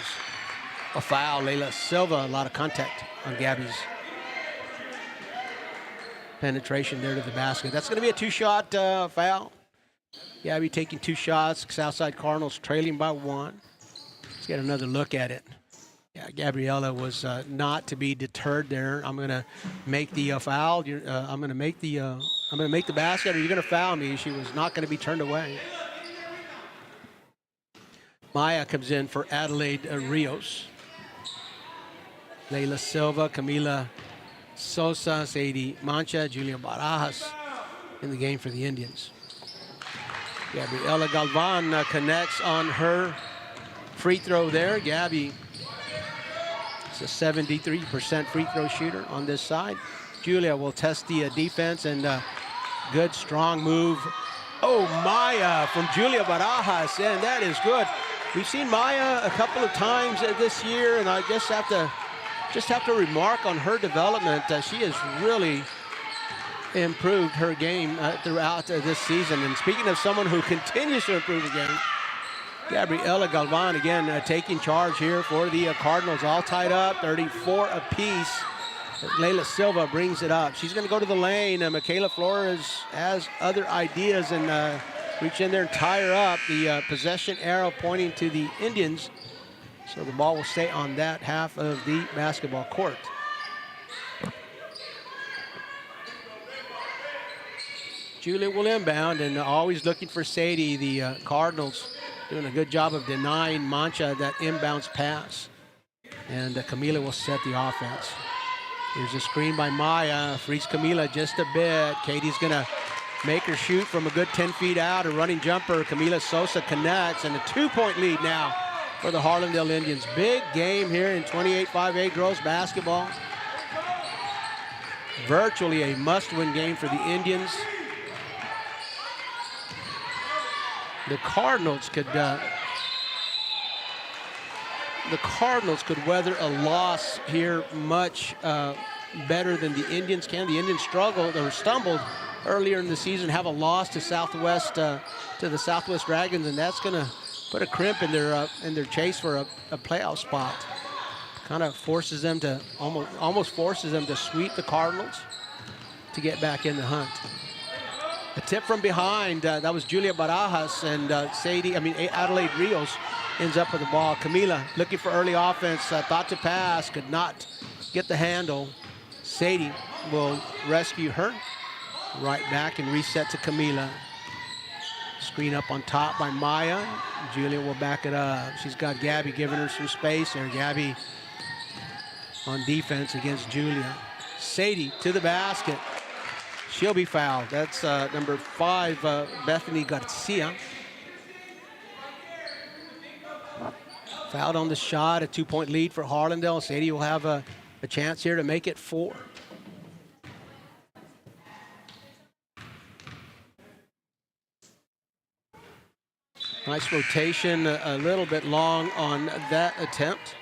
a foul. Layla Silva, a lot of contact on Gabby's penetration there to the basket. That's going to be a 2-shot foul. Gabby taking 2 shots. Southside Cardinals trailing by 1. Let's get another look at it. Yeah, Gabriela was not to be deterred there. I'm going to make the foul. I'm going to make the basket, or you're going to foul me. She was not going to be turned away. Maya comes in for Adelaide Rios. Layla Silva, Camila Sosa, Sadie Mancha, Julia Barajas in the game for the Indians. Gabriela Galvan connects on her free throw there. Gabby is a 73% free throw shooter on this side. Julia will test the defense, and good strong move. Oh, Maya from Julia Barajas, and that is good. We've seen Maya a couple of times this year, and I just have to remark on her development. She has really improved her game throughout this season. And speaking of someone who continues to improve the game, Gabriela Galvan again taking charge here for the Cardinals, all tied up, 34 apiece. Layla Silva brings it up. She's going to go to the lane. Michaela Flores has other ideas and reach in there and tie her up. The possession arrow pointing to the Indians. So the ball will stay on that half of the basketball court. Julia will inbound, and always looking for Sadie. The Cardinals doing a good job of denying Mancha that inbounds pass. And Camila will set the offense. Here's a screen by Maya, frees Camila just a bit. Katie's gonna make her shoot from a good 10 feet out, a running jumper. Camila Sosa connects, and a 2-point lead now for the Harlandale Indians. Big game here in 28-5A girls basketball. Virtually a must-win game for the Indians. The Cardinals could weather a loss here much better than the Indians can. The Indians struggled or stumbled earlier in the season, have a loss to the Southwest Dragons, and that's going to put a crimp in their chase for a playoff spot. Kind of forces them to almost forces them to sweep the Cardinals to get back in the hunt. A tip from behind, that was Julia Barajas, and Adelaide Rios ends up with the ball. Camila looking for early offense, thought to pass, could not get the handle. Sadie will rescue her. Right back and reset to Camila. Screen up on top by Maya. Julia will back it up. She's got Gabby giving her some space there. Gabby on defense against Julia. Sadie to the basket. She'll be fouled. That's number 5, Bethany Garcia. Fouled on the shot, a 2-point lead for Harlandale. Sadie will have a chance here to make it 4. Nice rotation, a little bit long on that attempt.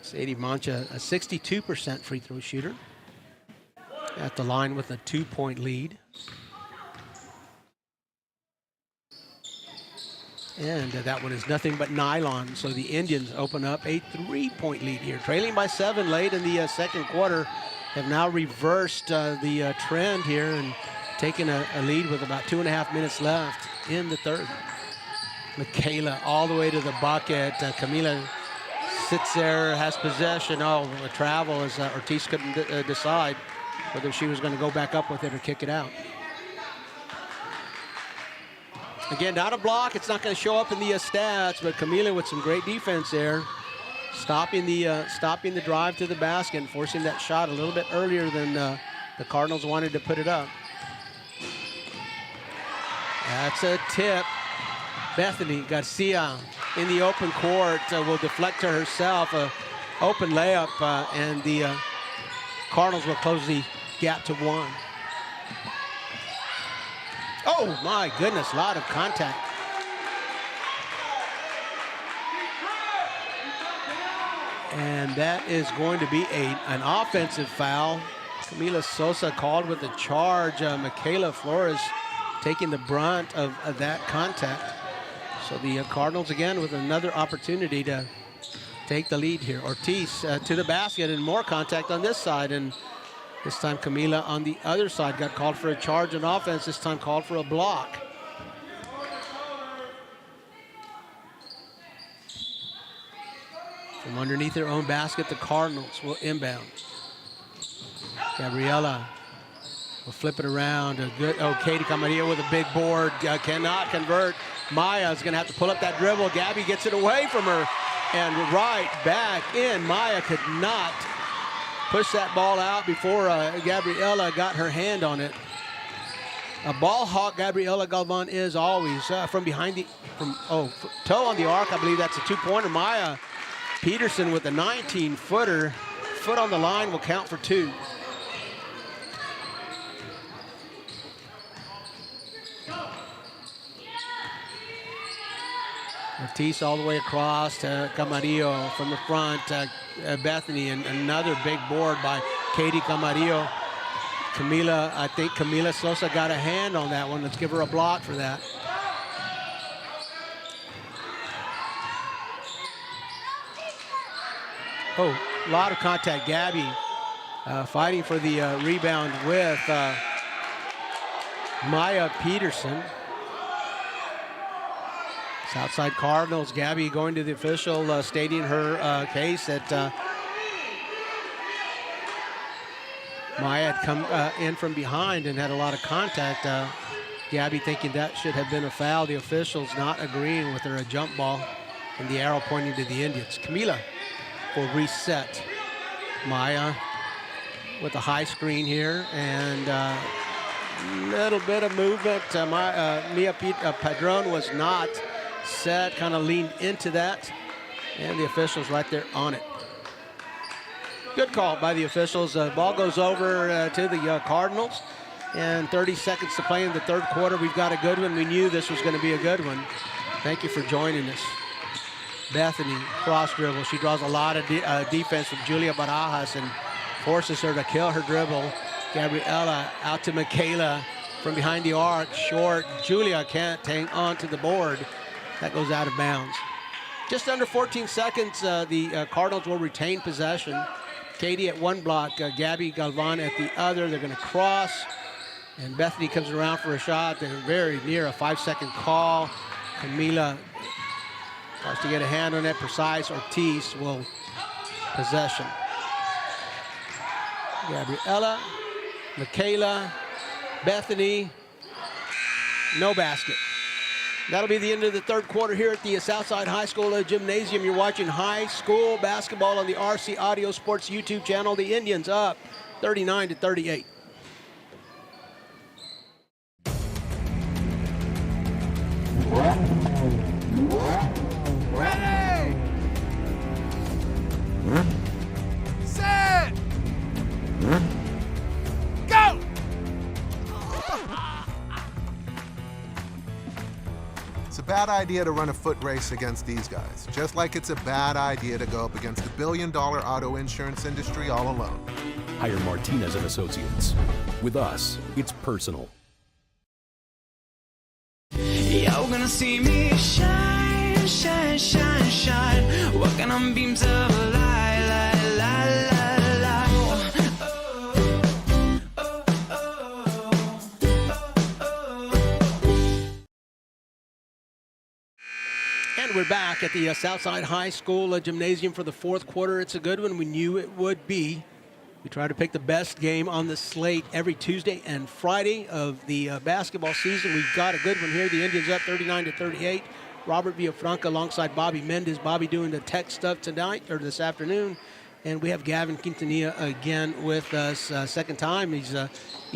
Sadie Mancha, a 62% free throw shooter. At the line with a 2-point lead. And that one is nothing but nylon. So the Indians open up a 3-point lead here. Trailing by 7 late in the second quarter. Have now reversed the trend here and taken a lead with about 2.5 minutes left in the third. Michaela all the way to the bucket. Camila sits there, has possession. Oh, a travel as Ortiz couldn't decide whether she was going to go back up with it or kick it out. Again, not a block. It's not going to show up in the stats, but Camila with some great defense there, stopping the drive to the basket and forcing that shot a little bit earlier than the Cardinals wanted to put it up. That's a tip. Bethany Garcia in the open court will deflect to herself. Open layup, and the Cardinals will close the gap to 1. Oh my goodness, a lot of contact. And that is going to be an offensive foul. Camila Sosa called with the charge. Michaela Flores taking the brunt of that contact. So the Cardinals again with another opportunity to take the lead here. Ortiz to the basket, and more contact on this side, and this time Camila on the other side got called for a charge on offense, this time called for a block. From underneath their own basket, the Cardinals will inbound. Gabriela will flip it around. Katie Camarillo with a big board, cannot convert. Maya is going to have to pull up that dribble. Gabby gets it away from her. And right back in. Maya could not push that ball out before Gabriela got her hand on it. A ball hawk, Gabriela Galvan is always from behind the, toe on the arc. I believe that's a two-pointer. Maya Peterson with a 19-footer. Foot on the line will count for two. Ortiz all the way across to Camarillo from the front. Bethany, and another big board by Katie Camarillo. Camila, I think Camila Sosa got a hand on that one. Let's give her a block for that. Oh, a lot of contact. Gabby fighting for the rebound with Maya Peterson. Southside Cardinals, Gabby going to the official, stating her case that Maya had come in from behind and had a lot of contact. Gabby thinking that should have been a foul. The officials not agreeing with her, a jump ball, and the arrow pointing to the Indians. Camila will reset. Maya with a high screen here, and little bit of movement. Mia Padron was not set, kind of leaned into that, and the officials right there on it. Good call by the officials. Ball goes over to the Cardinals, and 30 seconds to play in the third quarter. We've got a good one. We knew this was going to be a good one. Thank you for joining us. Bethany, cross dribble. She draws a lot of defense from Julia Barajas and forces her to kill her dribble. Gabriela out to Michaela from behind the arc, short. Julia can't hang on to the board. That goes out of bounds. Just under 14 seconds, the Cardinals will retain possession. Katie at one block, Gabby Galvan at the other. They're going to cross, and Bethany comes around for a shot. They're very near a 5-second call. Camila tries to get a hand on it. Precise. Ortiz will possession. Gabriela, Michaela, Bethany, no basket. That'll be the end of the third quarter here at the Southside High School Gymnasium. You're watching high school basketball on the RC Audio Sports YouTube channel. The Indians up 39-38.
Ready! Set! Go!
It's a bad idea to run a foot race against these guys, just like it's a bad idea to go up against the billion-dollar auto insurance industry all alone.
Hire Martinez and Associates. With us, it's personal.
You're gonna see me shine, shine, shine, shine. Walking on beams of light, light, light, light, light.
And we're back at the Southside High School Gymnasium for the fourth quarter. It's a good one. We knew it would be. We try to pick the best game on the slate every Tuesday and Friday of the basketball season. We've got a good one here. The Indians up 39-38. Robert Villafranca alongside Bobby Mendez. Bobby doing the tech stuff tonight, or this afternoon. And we have Gavin Quintanilla again with us. Second time he's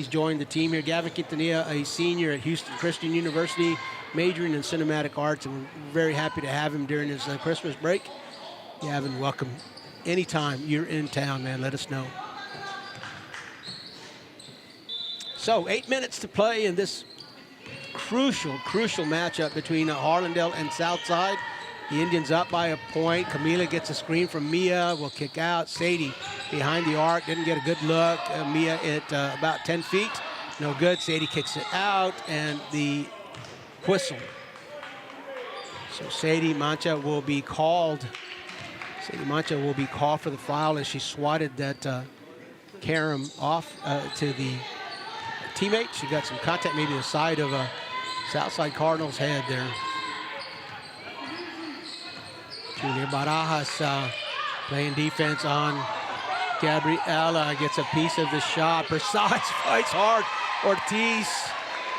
joined the team here. Gavin Quintanilla, a senior at Houston Christian University, majoring in cinematic arts, and we're very happy to have him during his Christmas break. Gavin, welcome. Anytime you're in town, man, let us know. So 8 minutes to play in this crucial matchup between Harlandale and Southside. The Indians up by a point. Camila gets a screen from Mia, will kick out. Sadie behind the arc, didn't get a good look. Mia at about 10 feet, no good. Sadie kicks it out, and the whistle. So Sadie Mancha will be called. Sadie Mancha will be called for the foul as she swatted that Karam off to the teammate. She got some contact, maybe the side of a Southside Cardinals head there. Julia Barajas playing defense on Gabriela. Gets a piece of the shot. Precise, fights hard. Ortiz,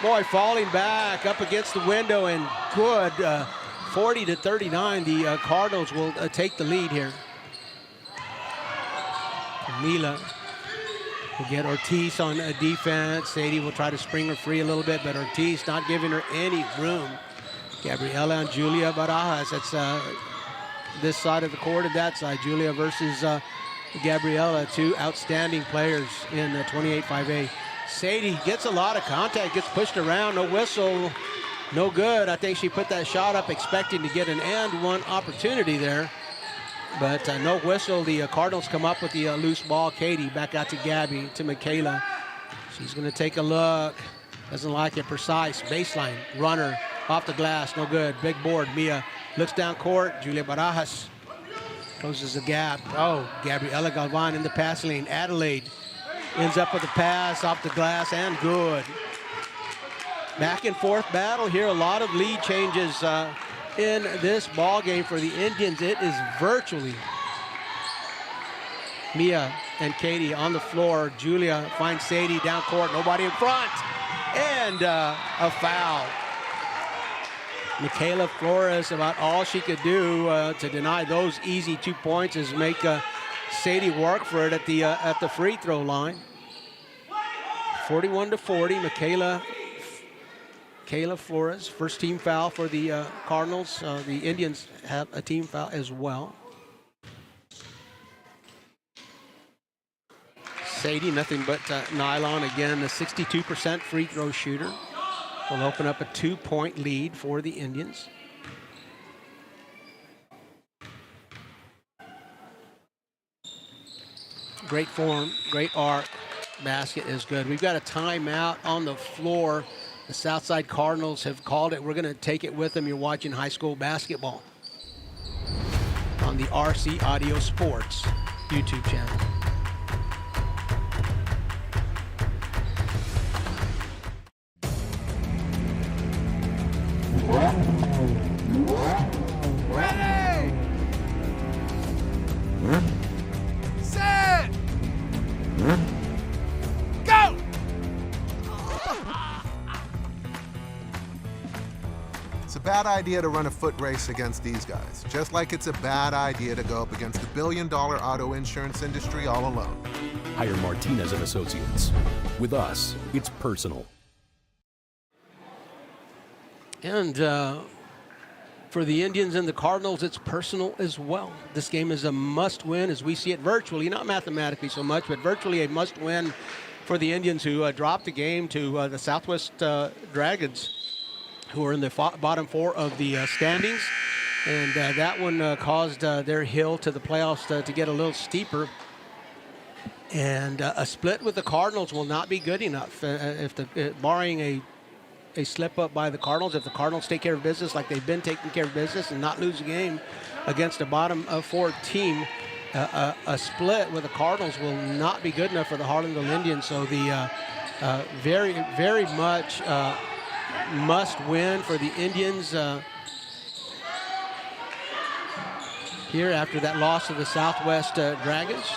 boy, falling back up against the window, and good 40-39, the Cardinals will take the lead here. Mila will get Ortiz on defense. Sadie will try to spring her free a little bit, but Ortiz not giving her any room. Gabriela and Julia Barajas. That's this side of the court and that side. Julia versus Gabriela, two outstanding players in the 28-5A. Sadie gets a lot of contact, gets pushed around, no whistle, no good. I think she put that shot up expecting to get an and one opportunity there, but no whistle. The Cardinals come up with the loose ball. Katie back out to Gabby, to Michaela. She's gonna take a look, doesn't like it, precise, baseline, runner, off the glass, no good. Big board, Mia looks down court, Julia Barajas closes the gap. Oh, Gabriela Galvan in the pass lane. Adelaide ends up with a pass off the glass and good. Back and forth battle here. A lot of lead changes in this ball game for the Indians. It is virtually Mia and Katie on the floor. Julia finds Sadie down court. Nobody in front. And a foul. Michaela Flores, about all she could do to deny those easy 2 points is make Sadie work for it at the free throw line. 41-40, Michaela Flores, first team foul for the Cardinals. The Indians have a team foul as well. Sadie, nothing but nylon again, a 62% free throw shooter. Will open up a 2-point lead for the Indians. Great form, great arc. Basket is good. We've got a timeout on the floor. The Southside Cardinals have called it. We're going to take it with them. You're watching high school basketball on the RC Audio Sports YouTube channel.
Ready! Set! Go!
It's a bad idea to run a foot race against these guys, just like it's a bad idea to go up against the billion-dollar auto insurance industry all alone.
Hire Martinez and Associates. With us, it's personal.
And for the Indians and the Cardinals, it's personal as well. This game is a must-win as we see it virtually, not mathematically so much, but virtually a must-win for the Indians, who dropped the game to the Southwest Dragons, who are in the bottom four of the standings. And that one caused their hill to the playoffs to get a little steeper. And a split with the Cardinals will not be good enough. Barring a slip up by the Cardinals, if the Cardinals take care of business like they've been taking care of business and not lose a game against a bottom four team, a split with the Cardinals will not be good enough for the Harlandale Indians. So the very, very much must win for the Indians here after that loss to the Southwest Dragons.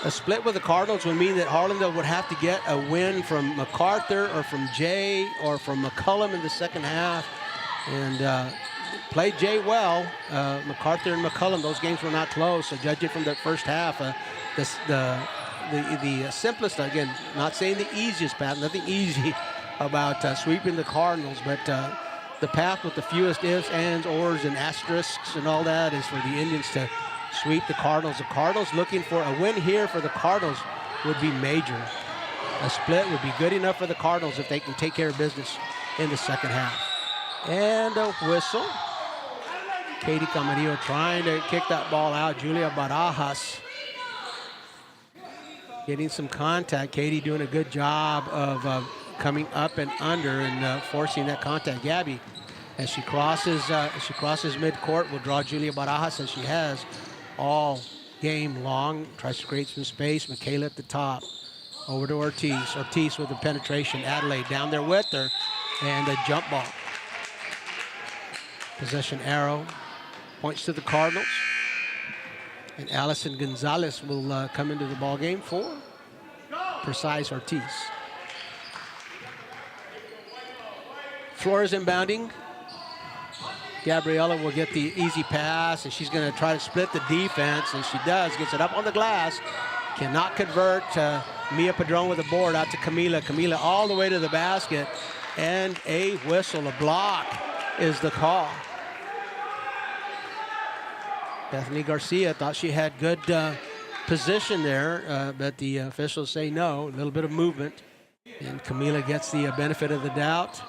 A split with the Cardinals would mean that Harlandale would have to get a win from MacArthur or from Jay or from McCullum in the second half. And played Jay well. MacArthur and McCullum, those games were not close. So judge it from the first half. The simplest, again, not saying the easiest path, nothing easy about sweeping the Cardinals, but the path with the fewest ifs, ands, ors, and asterisks and all that is for the Indians to sweep the Cardinals. The Cardinals looking for a win here for the Cardinals would be major. A split would be good enough for the Cardinals if they can take care of business in the second half. And a whistle. Katie Camarillo trying to kick that ball out. Julia Barajas getting some contact. Katie doing a good job of coming up and under and forcing that contact. Gabby, as she crosses midcourt, will draw Julia Barajas, as she has all game long. Tries to create some space. Michaela at the top. Over to Ortiz. Ortiz with the penetration. Adelaide down there with her. And a jump ball. Possession arrow points to the Cardinals. And Allison Gonzalez will come into the ball game for Precise Ortiz. Flores inbounding. Gabriella will get the easy pass, and she's going to try to split the defense, and she does. Gets it up on the glass. Cannot convert. Mia Padron with the board out to Camila. Camila all the way to the basket, and a whistle, a block is the call. Bethany Garcia thought she had good position there, but the officials say no. A little bit of movement, and Camila gets the benefit of the doubt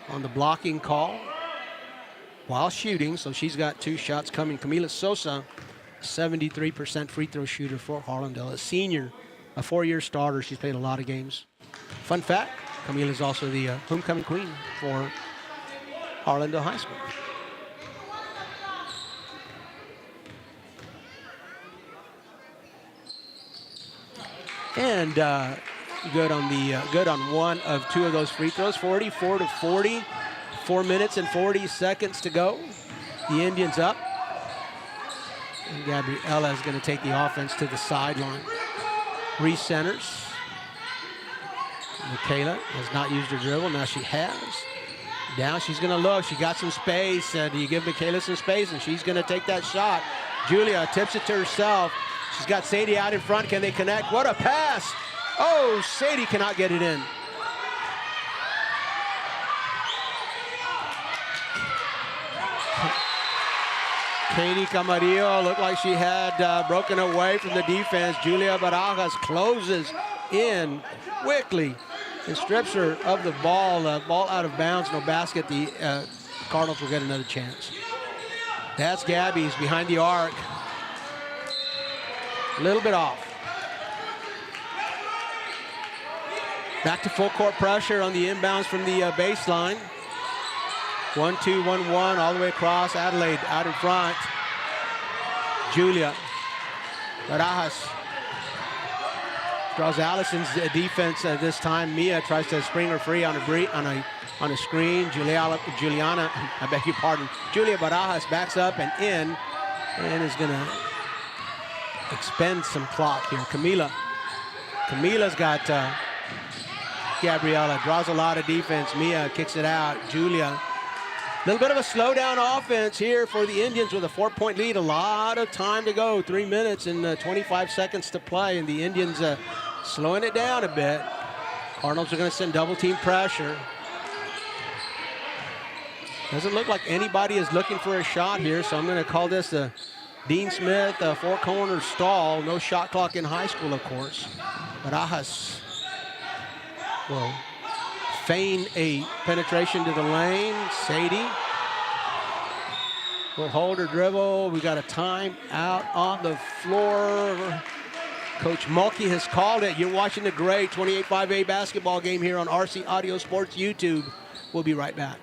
on the blocking call while shooting, so she's got 2 shots coming. Camila Sosa, 73% free throw shooter for Harlandale, a senior, a 4-year starter. She's played a lot of games. Fun fact, Camila is also the homecoming queen for Harlandale High School. And good on 1 of 2 of those free throws. 44-40. 4 minutes and 40 seconds to go. The Indians up. And Gabriella is going to take the offense to the sideline. Recenters. Michaela has not used her dribble. Now she has. Down, she's going to look. She got some space. Do you give Michaela some space? And she's going to take that shot. Julia tips it to herself. She's got Sadie out in front. Can they connect? What a pass. Oh, Sadie cannot get it in. Katie Camarillo looked like she had broken away from the defense. Julia Barajas closes in quickly and strips her of the ball. Ball out of bounds, no basket. The Cardinals will get another chance. That's Gabby's behind the arc. A little bit off. Back to full court pressure on the inbounds from the baseline. 1-2, 1-1, all the way across. Adelaide out in front. Julia Barajas draws Allison's defense this time. Mia tries to spring her free on a screen. Juliana, I beg your pardon. Julia Barajas backs up and in, and is going to expend some clock here. Camila's got Gabriella, draws a lot of defense. Mia kicks it out. Julia. A little bit of a slowdown offense here for the Indians with a 4-point lead. A lot of time to go. 3 minutes and 25 seconds to play, and the Indians slowing it down a bit. Cardinals are going to send double team pressure. Doesn't look like anybody is looking for a shot here, so I'm going to call this a Dean Smith 4-corner stall. No shot clock in high school, of course. Barajas will feign a penetration to the lane. Sadie will hold her dribble. We got a time out on the floor. Coach Mulkey has called it. You're watching the great 28-5A basketball game here on RC Audio Sports YouTube. We'll be right back.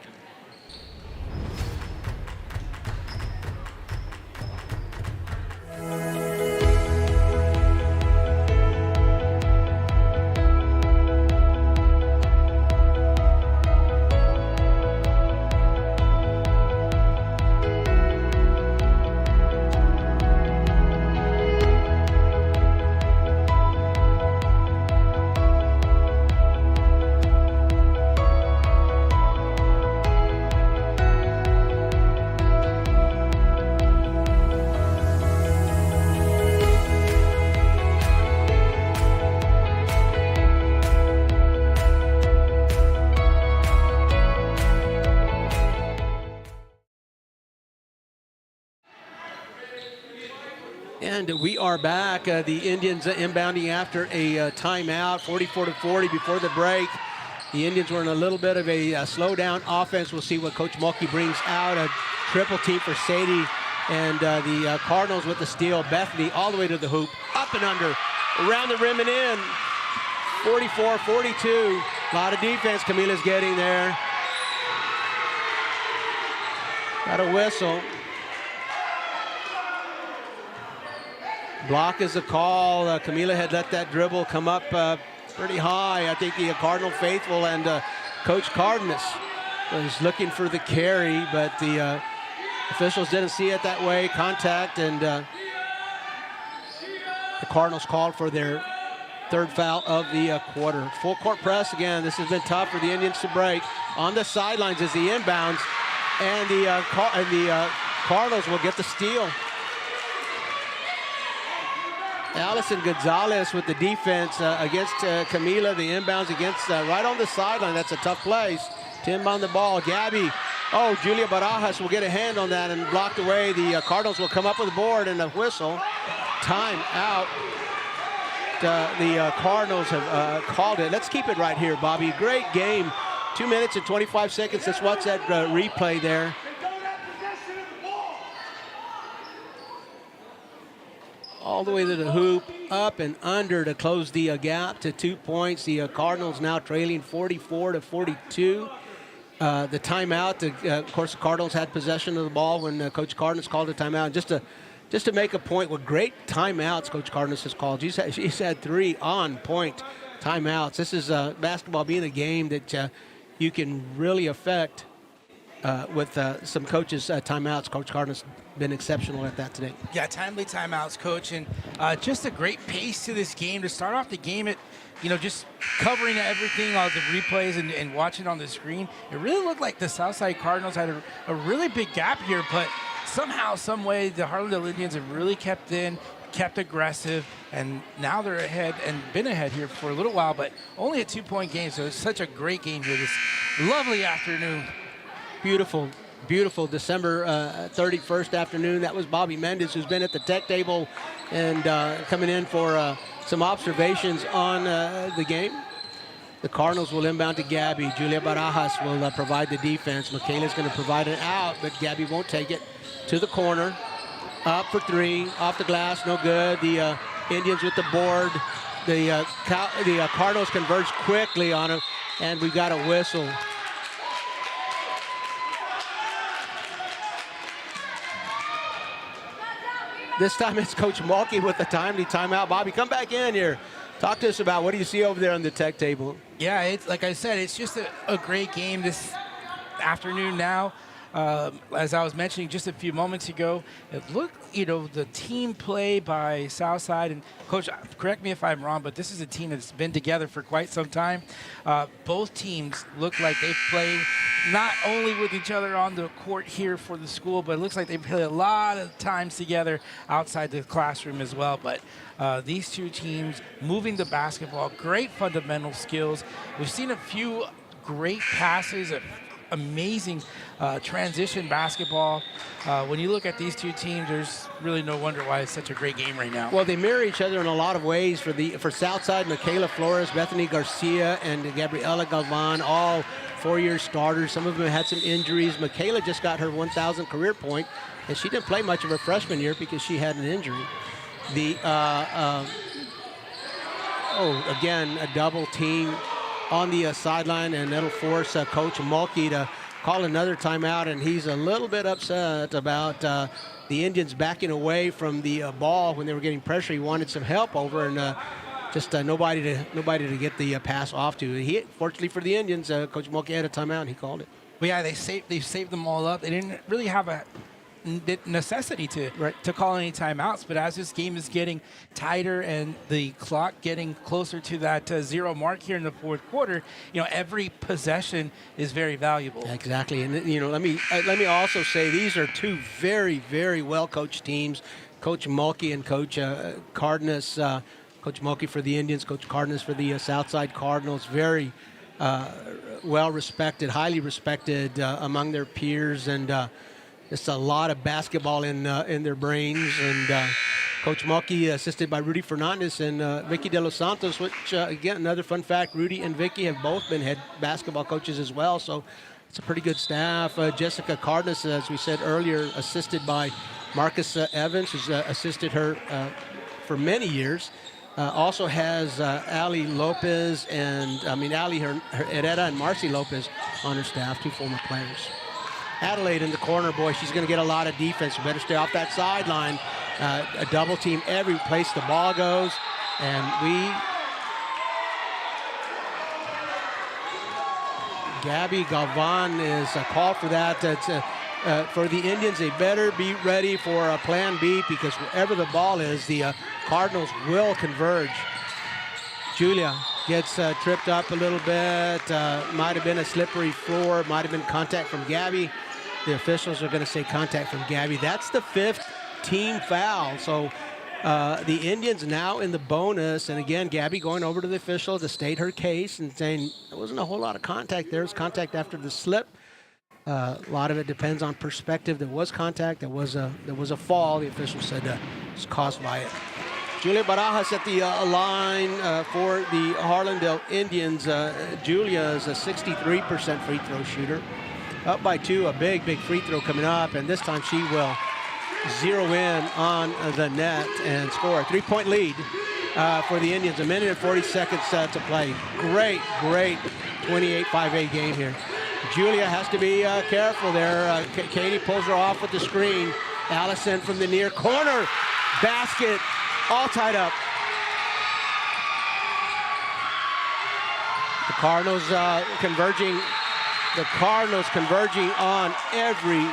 And we are back. The Indians inbounding after a timeout, 44-40 before the break. The Indians were in a little bit of a slow-down offense. We'll see what Coach Mulkey brings out. A triple team for Sadie, and the Cardinals with the steal. Bethany all the way to the hoop, up and under, around the rim and in. 44-42. A lot of defense Camila's getting there. Got a whistle. Block is a call. Camila had let that dribble come up pretty high. I think the Cardinal faithful and Coach Cardenas was looking for the carry, but the officials didn't see it that way. Contact, and the Cardinals called for their third foul of the quarter. Full court press again. This has been tough for the Indians to break. on the sidelines as the inbounds, and the Cardinals will get the steal. Allison Gonzalez with the defense against Camila, the inbounds against right on the sideline. That's a tough place to inbound the ball. Gabby, Julia Barajas will get a hand on that and blocked away. The Cardinals will come up with a board and a whistle. Time out. The Cardinals have called it. Let's keep it right here, Bobby. Great game. 2 minutes and 25 seconds. Let's watch that replay there. All the way to the hoop, up and under to close the gap to 2 points. The Cardinals now trailing 44-42. The timeout, of course, the Cardinals had possession of the ball when Coach Cardenas called a timeout. Just to make a point, with great timeouts Coach Cardenas has called. He's had 3 on-point timeouts. This is basketball being a game that you can really affect with some coaches' timeouts. Coach Cardenas been exceptional at that today.
Yeah, timely timeouts, Coach, and just a great pace to this game. To start off the game, just covering everything, all the replays and watching on the screen, it really looked like the Southside Cardinals had a really big gap here, but somehow, some way, the Harlandale Indians have really kept aggressive, and now they're ahead and been ahead here for a little while, but only a 2-point game, so it's such a great game here this lovely afternoon.
Beautiful, beautiful December 31st afternoon. That was Bobby Mendez, who's been at the tech table and coming in for some observations on the game. The Cardinals will inbound to Gabby. Julia Barajas will provide the defense. Michaela's going to provide it out, but Gabby won't take it. To the corner, up for 3, off the glass, no good. The Indians with the board. The Cardinals converge quickly on him, and we got a whistle. This time it's Coach Mulkey with the timely timeout. Bobby, come back in here. Talk to us about what do you see over there on the tech table?
Yeah, it's like I said, it's just a great game this afternoon now. As I was mentioning just a few moments ago, it looked, the team play by Southside, and Coach, correct me if I'm wrong, but this is a team that's been together for quite some time. Both teams look like they've played not only with each other on the court here for the school, but it looks like they've played a lot of times together outside the classroom as well. But these two teams moving the basketball, great fundamental skills. We've seen a few great passes, amazing transition basketball. When you look at these two teams, there's really no wonder why it's such a great game right now.
Well, they mirror each other in a lot of ways. For Southside, Michaela Flores, Bethany Garcia, and Gabriela Galvan, all 4-year starters. Some of them had some injuries. Michaela just got her 1,000 career point, and she didn't play much of her freshman year because she had an injury. Again, a double team on the sideline, and that'll force Coach Mulkey to call another timeout, and he's a little bit upset about the Indians backing away from the ball when they were getting pressure. He wanted some help over, and just nobody to get the pass off to. Fortunately for the Indians, Coach Mulkey had a timeout, and he called it.
Well, yeah, they saved them all up. They didn't really have a necessity to call any timeouts, but as this game is getting tighter and the clock getting closer to that 0 mark here in the fourth quarter, every possession is very valuable.
Exactly, and let me also say these are two very, very well coached teams. Coach Mulkey and Coach Cardenas. Coach Mulkey for the Indians, Coach Cardenas for the Southside Cardinals. Very well respected, highly respected among their peers, and just a lot of basketball in their brains. And Coach Mulkey, assisted by Rudy Fernandez and Vicky De Los Santos, which, again, another fun fact, Rudy and Vicky have both been head basketball coaches as well, so it's a pretty good staff. Jessica Cardenas, as we said earlier, assisted by Marcus Evans, who's assisted her for many years. Also has Ali Lopez and, Ali Herrera and Marcy Lopez on her staff, 2 former players. Adelaide in the corner, boy, she's going to get a lot of defense. You better stay off that sideline. A double team every place the ball goes. And Gabby Galvan is called for that. For the Indians, they better be ready for a plan B, because wherever the ball is, the Cardinals will converge. Julia gets tripped up a little bit. Might have been a slippery floor. Might have been contact from Gabby. The officials are going to say contact from Gabby. That's the 5th team foul. So the Indians now in the bonus. And again, Gabby going over to the official to state her case and saying there wasn't a whole lot of contact. There was contact after the slip. A lot of it depends on perspective. There was contact. There was a fall. The official said it was caused by it. Julia Barajas at the line for the Harlandale Indians. Julia is a 63% free throw shooter. Up by 2, a big free throw coming up, and this time she will zero in on the net and score a 3-point lead for the Indians. 1 minute and 40 seconds to play. Great 28-5-8 game here. Julia has to be careful there. Katie pulls her off with the screen. Allison from the near corner. Basket all tied up. The Cardinals converging. The Cardinals converging on every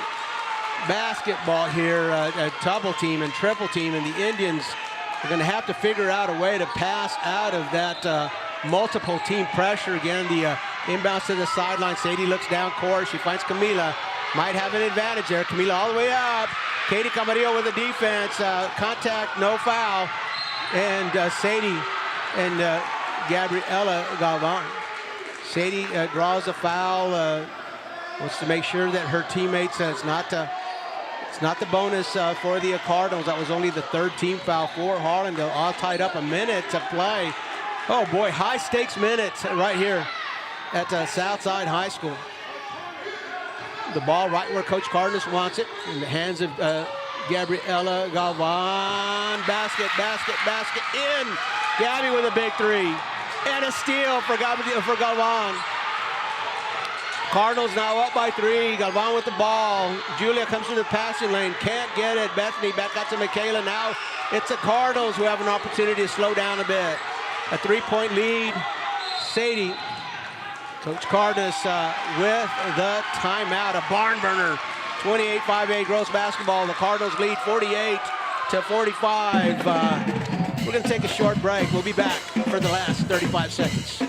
basketball here. A double team and triple team, and the Indians are going to have to figure out a way to pass out of that multiple team pressure. Again, the inbounds to the sideline. Sadie looks down court. She finds Camila. Might have an advantage there. Camila all the way up. Katie Camarillo with the defense. Contact, no foul. And Sadie and Gabriela Galvan. Sadie draws a foul. Wants to make sure that her teammates, it's not the bonus for the Cardinals. That was only the 3rd team foul for Harlandale. All tied up, 1 minute to play. Oh boy, high stakes minutes right here at Southside High School. The ball right where Coach Cardenas wants it, in the hands of Gabriela Galvan. Basket in. Gabby with a big 3. And a steal for Galvan. Cardinals now up by 3. Galvan with the ball. Julia comes to the passing lane. Can't get it. Bethany back out to Michaela. Now it's the Cardinals who have an opportunity to slow down a bit. A 3-point lead. Sadie. Coach Cardenas with the timeout. A barn burner. 28-5-8 girls basketball. The Cardinals lead 48-45. We're going to take a short break. We'll be back for the last 35 seconds.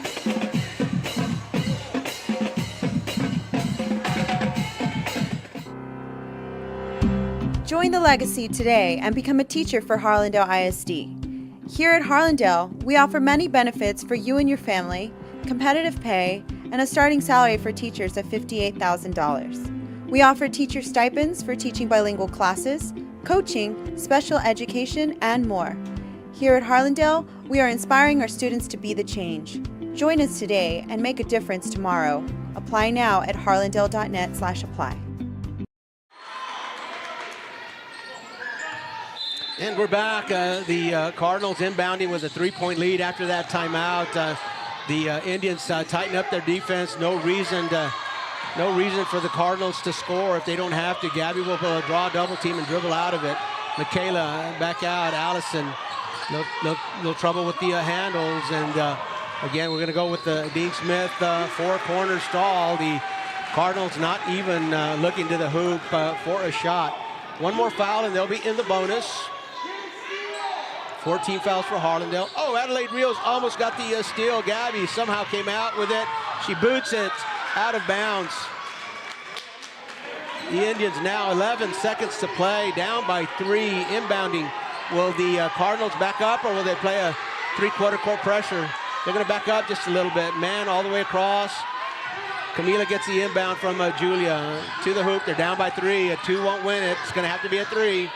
Join the legacy today and become a teacher for Harlandale ISD. Here at Harlandale, we offer many benefits for you and your family, competitive pay, and a starting salary for teachers of $58,000. We offer teacher stipends for teaching bilingual classes, coaching, special education, and more. Here at Harlandale, we are inspiring our students to be the change. Join us today and make a difference tomorrow. Apply now at harlandale.net/apply.
And we're back. The Cardinals inbounding with a 3-point lead after that timeout. The Indians tighten up their defense. No reason for the Cardinals to score if they don't have to. Gabby will draw a double team and dribble out of it. Michaela back out. Allison, no trouble with the handles. And again, we're going to go with the Dean Smith 4-corner stall. The Cardinals not even looking to the hoop for a shot. One more foul and they'll be in the bonus. 14 fouls for Harlandale. Oh, Adelaide Rios almost got the steal. Gabby somehow came out with it. She boots it out of bounds. The Indians now 11 seconds to play, down by 3, inbounding. Will the Cardinals back up or will they play a 3-quarter court pressure? They're going to back up just a little bit. Man all the way across. Camila gets the inbound from Julia to the hoop. They're down by 3. A 2 won't win it. It's going to have to be a 3.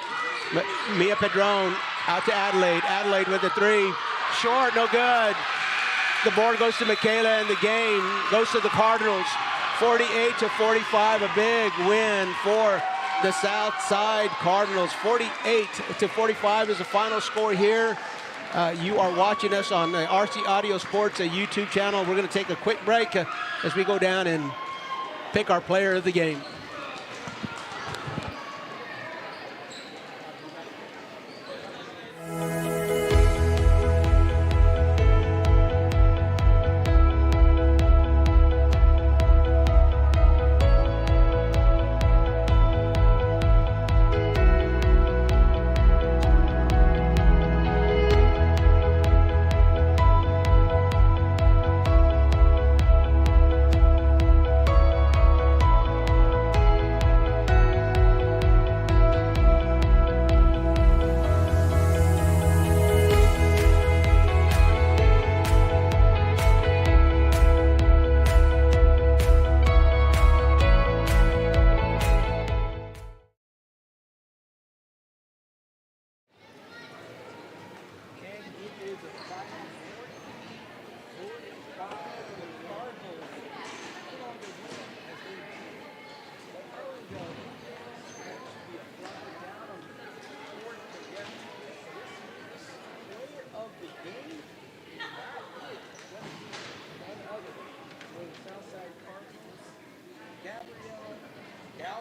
Mia Padron out to Adelaide. Adelaide with the 3. Short, no good. The board goes to Michaela and the game goes to the Cardinals. 48-45, a big win for the Southside Cardinals. 48-45 is the final score here. You are watching us on the RC Audio Sports YouTube channel. We're going to take a quick break as we go down and pick our player of the game.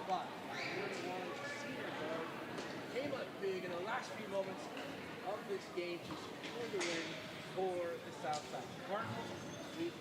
but senior guard came up big in the last few moments of this game to secure the win for the Southside Cardinals. We've